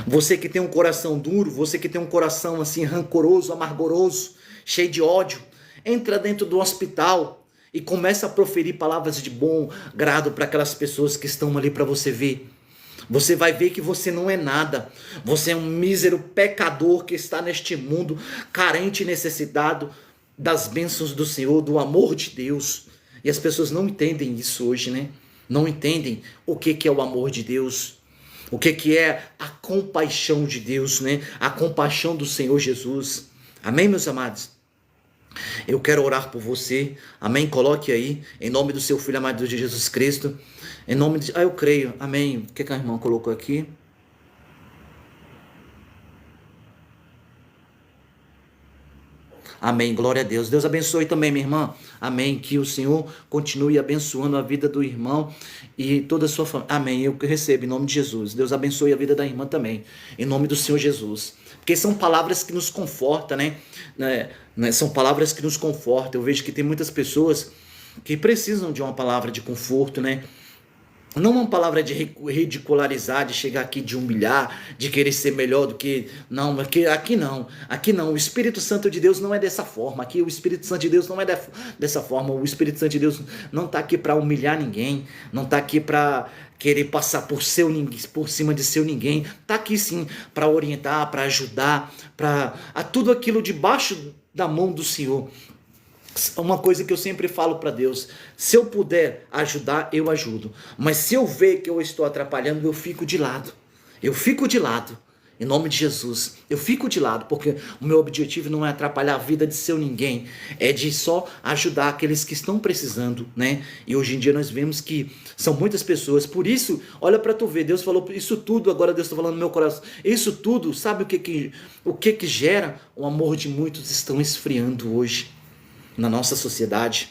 você que tem um coração duro, você que tem um coração assim rancoroso, amargoroso, cheio de ódio, entra dentro do hospital e começa a proferir palavras de bom grado para aquelas pessoas que estão ali para você ver. Você vai ver que você não é nada. Você é um mísero pecador que está neste mundo, carente e necessitado das bênçãos do Senhor, do amor de Deus. E as pessoas não entendem isso hoje, né? Não entendem o que é o amor de Deus, o que é a compaixão de Deus, né? A compaixão do Senhor Jesus. Amém, meus amados? Eu quero orar por você, amém? Coloque aí, em nome do seu Filho amado de Jesus Cristo, em nome de... eu creio, amém? O que a irmã colocou aqui? Amém, glória a Deus. Deus abençoe também, minha irmã. Amém, que o Senhor continue abençoando a vida do irmão e toda a sua família. Amém, eu recebo em nome de Jesus. Deus abençoe a vida da irmã também, em nome do Senhor Jesus. Porque são palavras que nos confortam, né? São palavras que nos confortam. Eu vejo que tem muitas pessoas que precisam de uma palavra de conforto, né? Não uma palavra de ridicularizar, de chegar aqui, de humilhar, de querer ser melhor do que... Não, aqui não. Aqui não. O Espírito Santo de Deus não é dessa forma. Aqui o Espírito Santo de Deus não é dessa forma. O Espírito Santo de Deus não está aqui para humilhar ninguém. Não está aqui para querer passar por cima de seu ninguém. Está aqui sim para orientar, para ajudar, para a tudo aquilo debaixo da mão do Senhor. Uma coisa que eu sempre falo para Deus: se eu puder ajudar, eu ajudo. Mas se eu ver que eu estou atrapalhando, eu fico de lado. Eu fico de lado. Em nome de Jesus. Eu fico de lado, porque o meu objetivo não é atrapalhar a vida de seu ninguém. É de só ajudar aqueles que estão precisando, né? E hoje em dia nós vemos que são muitas pessoas. Por isso, olha para tu ver. Deus falou isso tudo, agora Deus está falando no meu coração. Isso tudo, sabe o que gera? O amor de muitos estão esfriando hoje na nossa sociedade.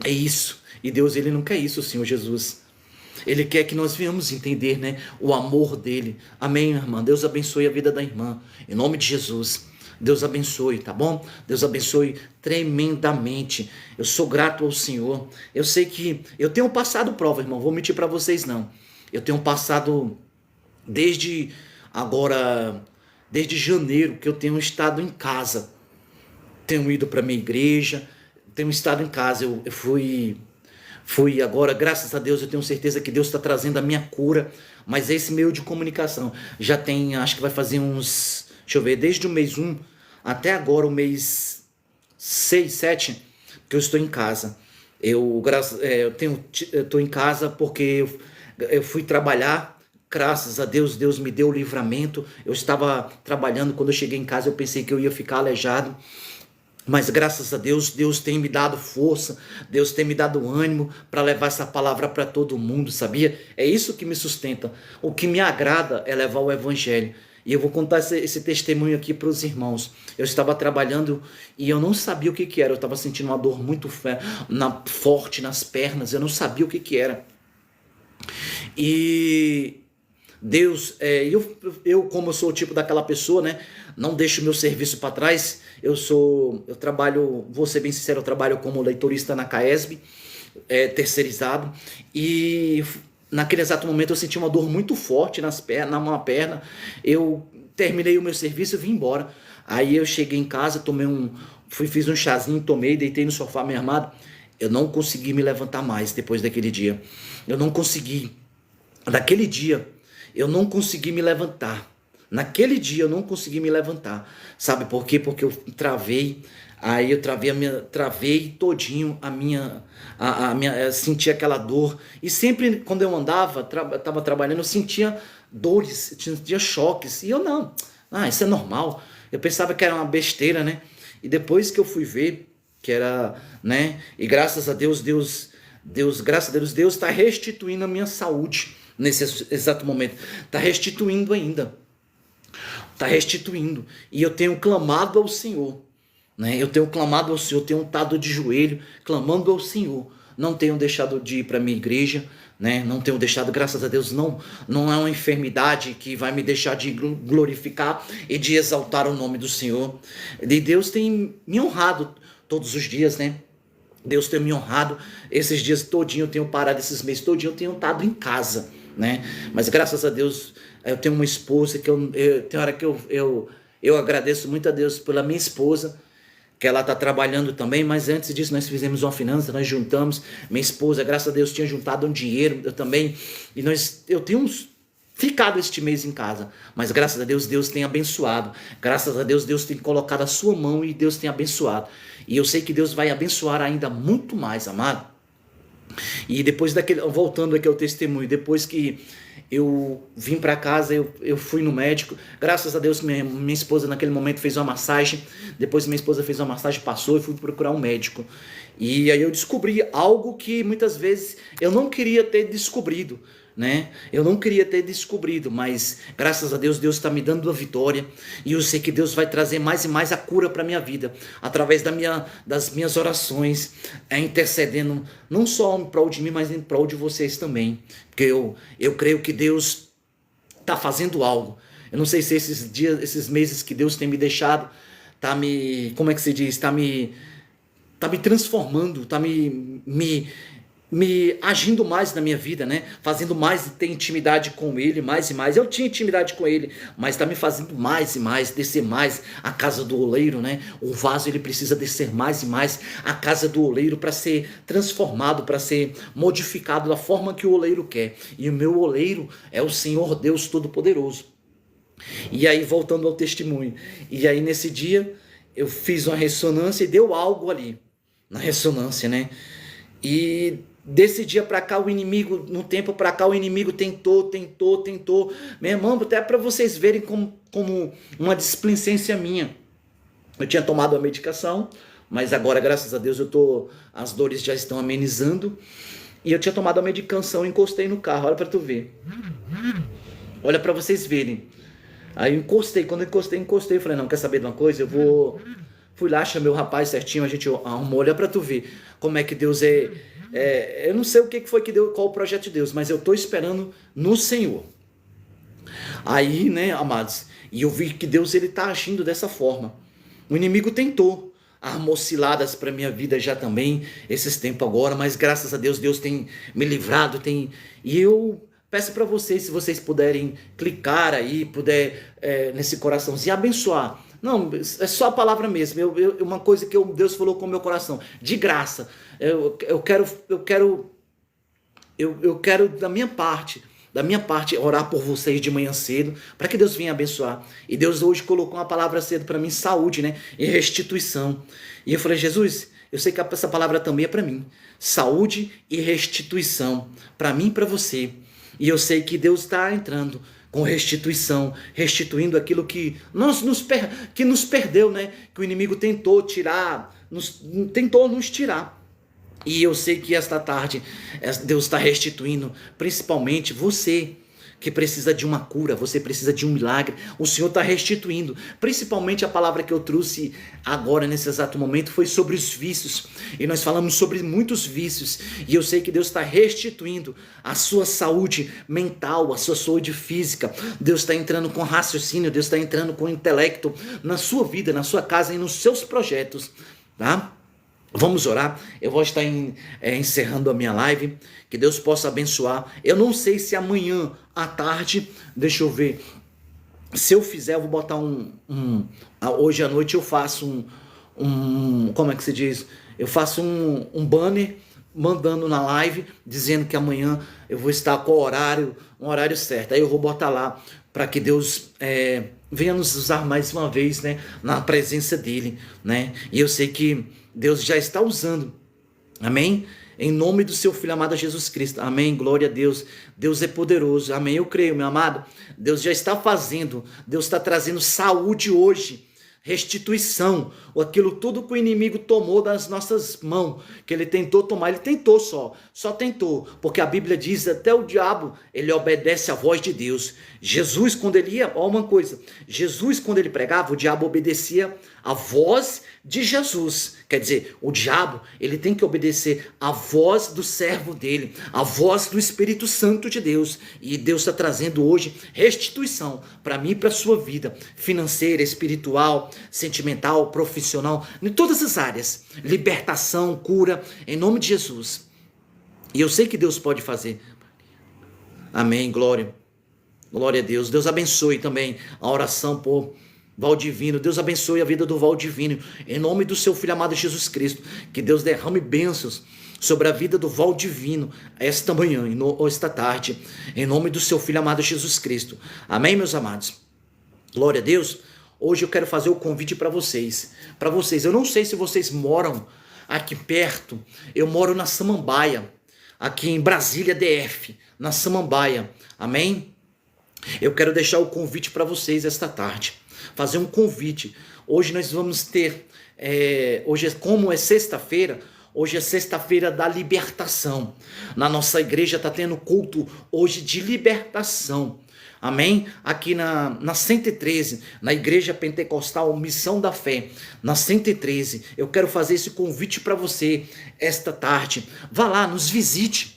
É isso. E Deus, ele não quer isso, o Senhor Jesus. Ele quer que nós venhamos entender, né, o amor dele. Amém, irmã? Deus abençoe a vida da irmã. Em nome de Jesus. Deus abençoe, tá bom? Deus abençoe tremendamente. Eu sou grato ao Senhor. Eu sei que eu tenho passado prova, irmão. Vou mentir para vocês, não. Eu tenho passado desde janeiro, que eu tenho estado em casa. Tenho ido para minha igreja, tenho estado em casa. Eu fui agora, graças a Deus, eu tenho certeza que Deus está trazendo a minha cura. Mas esse meio de comunicação já tem, acho que vai fazer uns, deixa eu ver, desde o mês 1 até agora, o mês 6, 7, que eu estou em casa. Eu estou em casa porque eu fui trabalhar. Graças a Deus, Deus me deu o livramento. Eu estava trabalhando, quando eu cheguei em casa eu pensei que eu ia ficar aleijado. Mas graças a Deus, Deus tem me dado força, Deus tem me dado ânimo para levar essa palavra para todo mundo, sabia? É isso que me sustenta. O que me agrada é levar o evangelho. E eu vou contar esse testemunho aqui para os irmãos. Eu estava trabalhando e eu não sabia o que era. Eu estava sentindo uma dor muito forte nas pernas, eu não sabia o que era. E Deus, como eu sou o tipo daquela pessoa, né? Não deixo meu serviço para trás. Eu trabalho, vou ser bem sincero, eu trabalho como leitorista na CAESB, terceirizado. E naquele exato momento eu senti uma dor muito forte numa perna. Eu terminei o meu serviço e vim embora. Aí eu cheguei em casa, fiz um chazinho, tomei, deitei no sofá, meu amado. Eu não consegui me levantar mais depois daquele dia. Eu não consegui. Daquele dia, eu não consegui me levantar. Naquele dia eu não consegui me levantar. Sabe por quê? Porque eu travei. Aí eu travei todinho eu sentia aquela dor. E sempre quando eu andava, estava trabalhando, eu sentia dores, eu sentia choques. E eu não, isso é normal. Eu pensava que era uma besteira, né? E depois que eu fui ver que era, né? E graças a Deus, graças a Deus está restituindo a minha saúde nesse exato momento. Está restituindo ainda. Está restituindo. E eu tenho clamado ao Senhor. Né? Eu tenho clamado ao Senhor, tenho estado de joelho, clamando ao Senhor. Não tenho deixado de ir para a minha igreja, né? Não tenho deixado, graças a Deus, não é uma enfermidade que vai me deixar de glorificar e de exaltar o nome do Senhor. E Deus tem me honrado todos os dias, né? Deus tem me honrado. Esses dias todinho eu tenho parado, esses meses todinho eu tenho estado em casa, né? Mas graças a Deus eu tenho uma esposa que tem hora que eu agradeço muito a Deus pela minha esposa, que ela está trabalhando também, mas antes disso nós fizemos uma finança, nós juntamos, minha esposa, graças a Deus, tinha juntado um dinheiro, eu também, e eu tenho ficado este mês em casa, mas graças a Deus, Deus tem abençoado, graças a Deus, Deus tem colocado a sua mão e Deus tem abençoado, e eu sei que Deus vai abençoar ainda muito mais, amado. E depois voltando aqui ao testemunho, depois que eu vim para casa, eu fui no médico, graças a Deus minha esposa naquele momento fez uma massagem, depois minha esposa fez uma massagem, passou e fui procurar um médico, e aí eu descobri algo que muitas vezes eu não queria ter descobrido, né? Eu não queria ter descobrido, mas graças a Deus, Deus está me dando a vitória, e eu sei que Deus vai trazer mais e mais a cura para minha vida, através das minhas orações, intercedendo, não só em prol de mim, mas em prol de vocês também, porque eu creio que Deus está fazendo algo. Eu não sei se esses meses que Deus tem me deixado, como é que se diz, tá me transformando, tá me agindo mais na minha vida, né? Fazendo mais, ter intimidade com Ele, mais e mais. Eu tinha intimidade com Ele, mas está me fazendo mais e mais, descer mais a casa do oleiro, né? O vaso, ele precisa descer mais e mais a casa do oleiro para ser transformado, para ser modificado da forma que o oleiro quer. E o meu oleiro é o Senhor Deus Todo-Poderoso. E aí, voltando ao testemunho, e aí nesse dia eu fiz uma ressonância e deu algo ali, na ressonância, né? E desse dia para cá, no tempo para cá, o inimigo tentou. Meu irmão, até para vocês verem como uma displicência minha. Eu tinha tomado a medicação, mas agora, graças a Deus, as dores já estão amenizando. E eu tinha tomado a medicação, encostei no carro, olha para tu ver. Olha para vocês verem. Aí eu quando eu encostei, eu falei, não, quer saber de uma coisa? Fui lá, chamei o rapaz certinho, a gente arrumou, olha para tu ver como é que Deus eu não sei o que foi que deu, qual o projeto de Deus, mas eu estou esperando no Senhor. Aí, né, amados, e eu vi que Deus ele está agindo dessa forma. O inimigo tentou armar ciladas para minha vida já também, esses tempos agora, mas graças a Deus, Deus tem me livrado, e eu peço para vocês, se vocês puderem clicar aí, nesse coraçãozinho, abençoar. Não, é só a palavra mesmo, uma coisa que Deus falou com o meu coração, de graça. Eu quero da minha parte, orar por vocês de manhã cedo, para que Deus venha abençoar. E Deus hoje colocou uma palavra cedo para mim, saúde, né? E restituição. E eu falei, Jesus, eu sei que essa palavra também é para mim. Saúde e restituição, para mim e para você. E eu sei que Deus está entrando com restituição, restituindo aquilo que nos perdeu, né? Que o inimigo tentou nos tirar. E eu sei que esta tarde Deus está restituindo, principalmente você que precisa de uma cura, você precisa de um milagre, o Senhor está restituindo. Principalmente a palavra que eu trouxe agora nesse exato momento foi sobre os vícios, e nós falamos sobre muitos vícios, e eu sei que Deus está restituindo a sua saúde mental, a sua saúde física. Deus está entrando com raciocínio, Deus está entrando com intelecto na sua vida, na sua casa e nos seus projetos, tá? Vamos orar, eu vou estar encerrando a minha live, que Deus possa abençoar. Eu não sei se amanhã à tarde, deixa eu ver, se eu fizer, eu vou botar hoje à noite eu faço como é que se diz? Eu faço um banner mandando na live, dizendo que amanhã eu vou estar com um horário certo. Aí eu vou botar lá para que Deus venha nos usar mais uma vez, né, na presença dele, né? E eu sei que Deus já está usando, amém? Em nome do seu Filho amado Jesus Cristo, amém, glória a Deus. Deus é poderoso, amém, eu creio, meu amado. Deus já está fazendo, Deus está trazendo saúde hoje, restituição, aquilo tudo que o inimigo tomou das nossas mãos, que ele tentou tomar, ele tentou só tentou, porque a Bíblia diz, até o diabo, ele obedece à voz de Deus. Jesus, quando ele ia, ó, uma coisa, Jesus, quando ele pregava, o diabo obedecia à voz de Jesus. Quer dizer, o diabo, ele tem que obedecer à voz do servo dele, à voz do Espírito Santo de Deus. E Deus está trazendo hoje restituição para mim e para a sua vida, financeira, espiritual, sentimental, profissional, em todas as áreas. Libertação, cura, em nome de Jesus. E eu sei que Deus pode fazer. Amém, glória. Glória a Deus. Deus abençoe também a oração por Valdivino. Deus abençoe a vida do Valdivino. Em nome do seu Filho amado Jesus Cristo. Que Deus derrame bênçãos sobre a vida do Valdivino esta manhã ou esta tarde. Em nome do seu Filho amado Jesus Cristo. Amém, meus amados? Glória a Deus. Hoje eu quero fazer o convite para vocês. Eu não sei se vocês moram aqui perto. Eu moro na Samambaia. Aqui em Brasília, DF. Na Samambaia. Amém? Eu quero deixar o convite para vocês esta tarde. Fazer um convite. Hoje nós vamos ter, como é sexta-feira, hoje é sexta-feira da libertação. Na nossa igreja está tendo culto hoje de libertação. Amém? Aqui na 113, na Igreja Pentecostal Missão da Fé, na 113, eu quero fazer esse convite para você esta tarde. Vá lá, nos visite.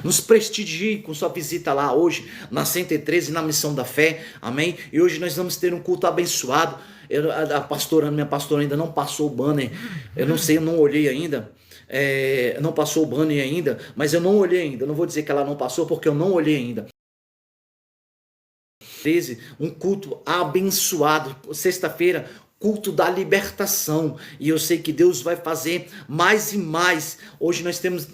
Nos prestigie com sua visita lá hoje, na 113, na Missão da Fé, amém? E hoje nós vamos ter um culto abençoado. Minha pastora ainda não passou o banner, eu não sei, eu não olhei ainda, não passou o banner ainda, mas eu não olhei ainda, eu não vou dizer que ela não passou porque eu não olhei ainda. 13, um culto abençoado, sexta-feira, culto da libertação, e eu sei que Deus vai fazer mais e mais. Hoje nós temos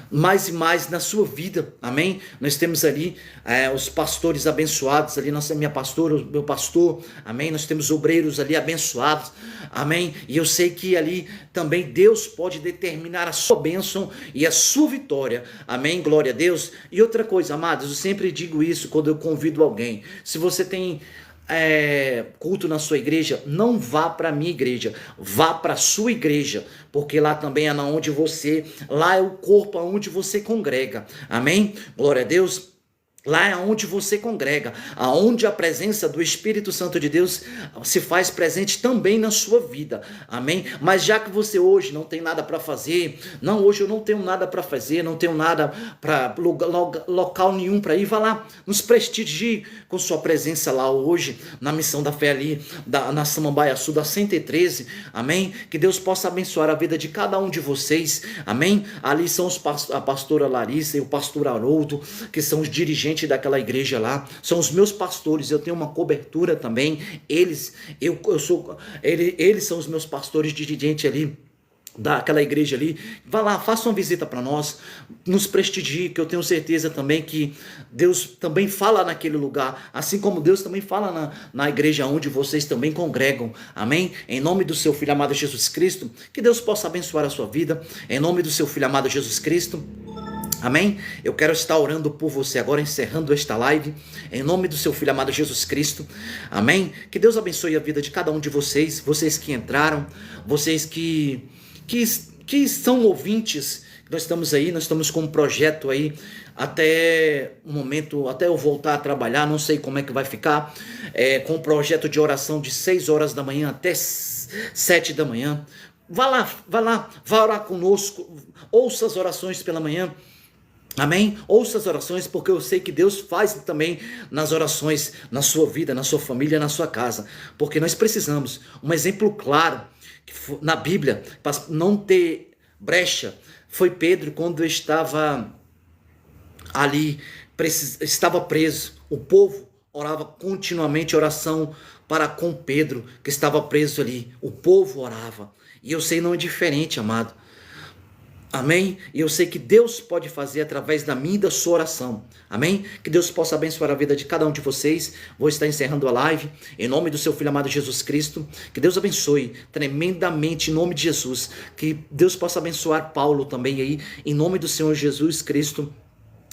mais e mais na sua vida, amém? Nós temos ali os pastores abençoados, ali minha pastora, o meu pastor, amém? Nós temos obreiros ali abençoados, amém? E eu sei que ali também Deus pode determinar a sua bênção e a sua vitória, amém? Glória a Deus. E outra coisa, amados, eu sempre digo isso quando eu convido alguém. Se você tem culto na sua igreja, não vá para a minha igreja, vá para a sua igreja, porque lá também é lá é o corpo onde você congrega, amém? Glória a Deus. Lá é onde você congrega, aonde a presença do Espírito Santo de Deus se faz presente também na sua vida, amém? Mas já que você hoje não tem nada para fazer, hoje eu não tenho nada para fazer, não tenho nada para local nenhum para ir, vá lá, nos prestigie com sua presença lá hoje, na Missão da Fé ali, na Samambaia Sul, da 113, amém? Que Deus possa abençoar a vida de cada um de vocês, amém? Ali são a pastora Larissa e o pastor Haroldo, que são os dirigentes daquela igreja lá, são os meus pastores, eu tenho uma cobertura também, eles são os meus pastores dirigentes ali, daquela igreja ali. Vá lá, faça uma visita para nós, nos prestigie, que eu tenho certeza também que Deus também fala naquele lugar, assim como Deus também fala na igreja onde vocês também congregam, amém? Em nome do seu Filho amado Jesus Cristo, que Deus possa abençoar a sua vida, em nome do seu Filho amado Jesus Cristo, amém? Eu quero estar orando por você agora, encerrando esta live, em nome do seu Filho amado Jesus Cristo, amém? Que Deus abençoe a vida de cada um de vocês, vocês que entraram, vocês que são ouvintes. Nós estamos com um projeto aí, até o momento, até eu voltar a trabalhar, não sei como é que vai ficar, com um projeto de oração de 6 horas da manhã até 7 da manhã, vá lá, vá orar conosco, ouça as orações pela manhã, amém? Ouça as orações, porque eu sei que Deus faz também nas orações, na sua vida, na sua família, na sua casa, porque nós precisamos, um exemplo claro, na Bíblia, para não ter brecha, foi Pedro quando estava ali, estava preso, o povo orava continuamente, oração para com Pedro, que estava preso ali, o povo orava, e eu sei não é diferente, amado. Amém? E eu sei que Deus pode fazer através da minha e da sua oração. Amém? Que Deus possa abençoar a vida de cada um de vocês. Vou estar encerrando a live em nome do seu Filho amado Jesus Cristo. Que Deus abençoe tremendamente em nome de Jesus. Que Deus possa abençoar Paulo também aí em nome do Senhor Jesus Cristo.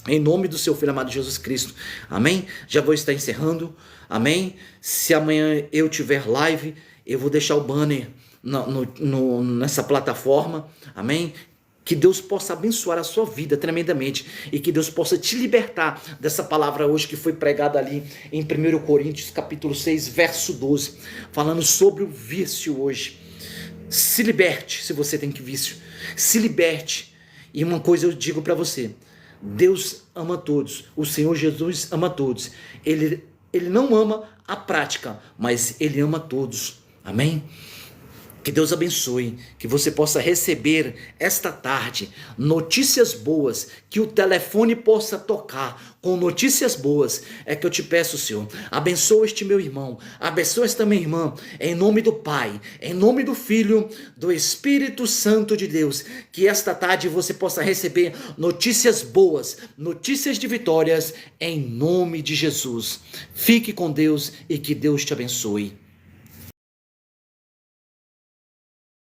Em nome do seu Filho amado Jesus Cristo. Amém? Já vou estar encerrando. Amém? Se amanhã eu tiver live, eu vou deixar o banner nessa plataforma. Amém? Que Deus possa abençoar a sua vida tremendamente e que Deus possa te libertar dessa palavra hoje que foi pregada ali em 1 Coríntios capítulo 6, verso 12, falando sobre o vício hoje. Se liberte se você tem vício, se liberte. E uma coisa eu digo para você, Deus ama todos, o Senhor Jesus ama todos, Ele não ama a prática, mas Ele ama todos, amém? Que Deus abençoe, que você possa receber esta tarde notícias boas, que o telefone possa tocar com notícias boas. É que eu te peço, Senhor, abençoa este meu irmão, abençoa esta minha irmã, em nome do Pai, em nome do Filho, do Espírito Santo de Deus, que esta tarde você possa receber notícias boas, notícias de vitórias, em nome de Jesus. Fique com Deus e que Deus te abençoe.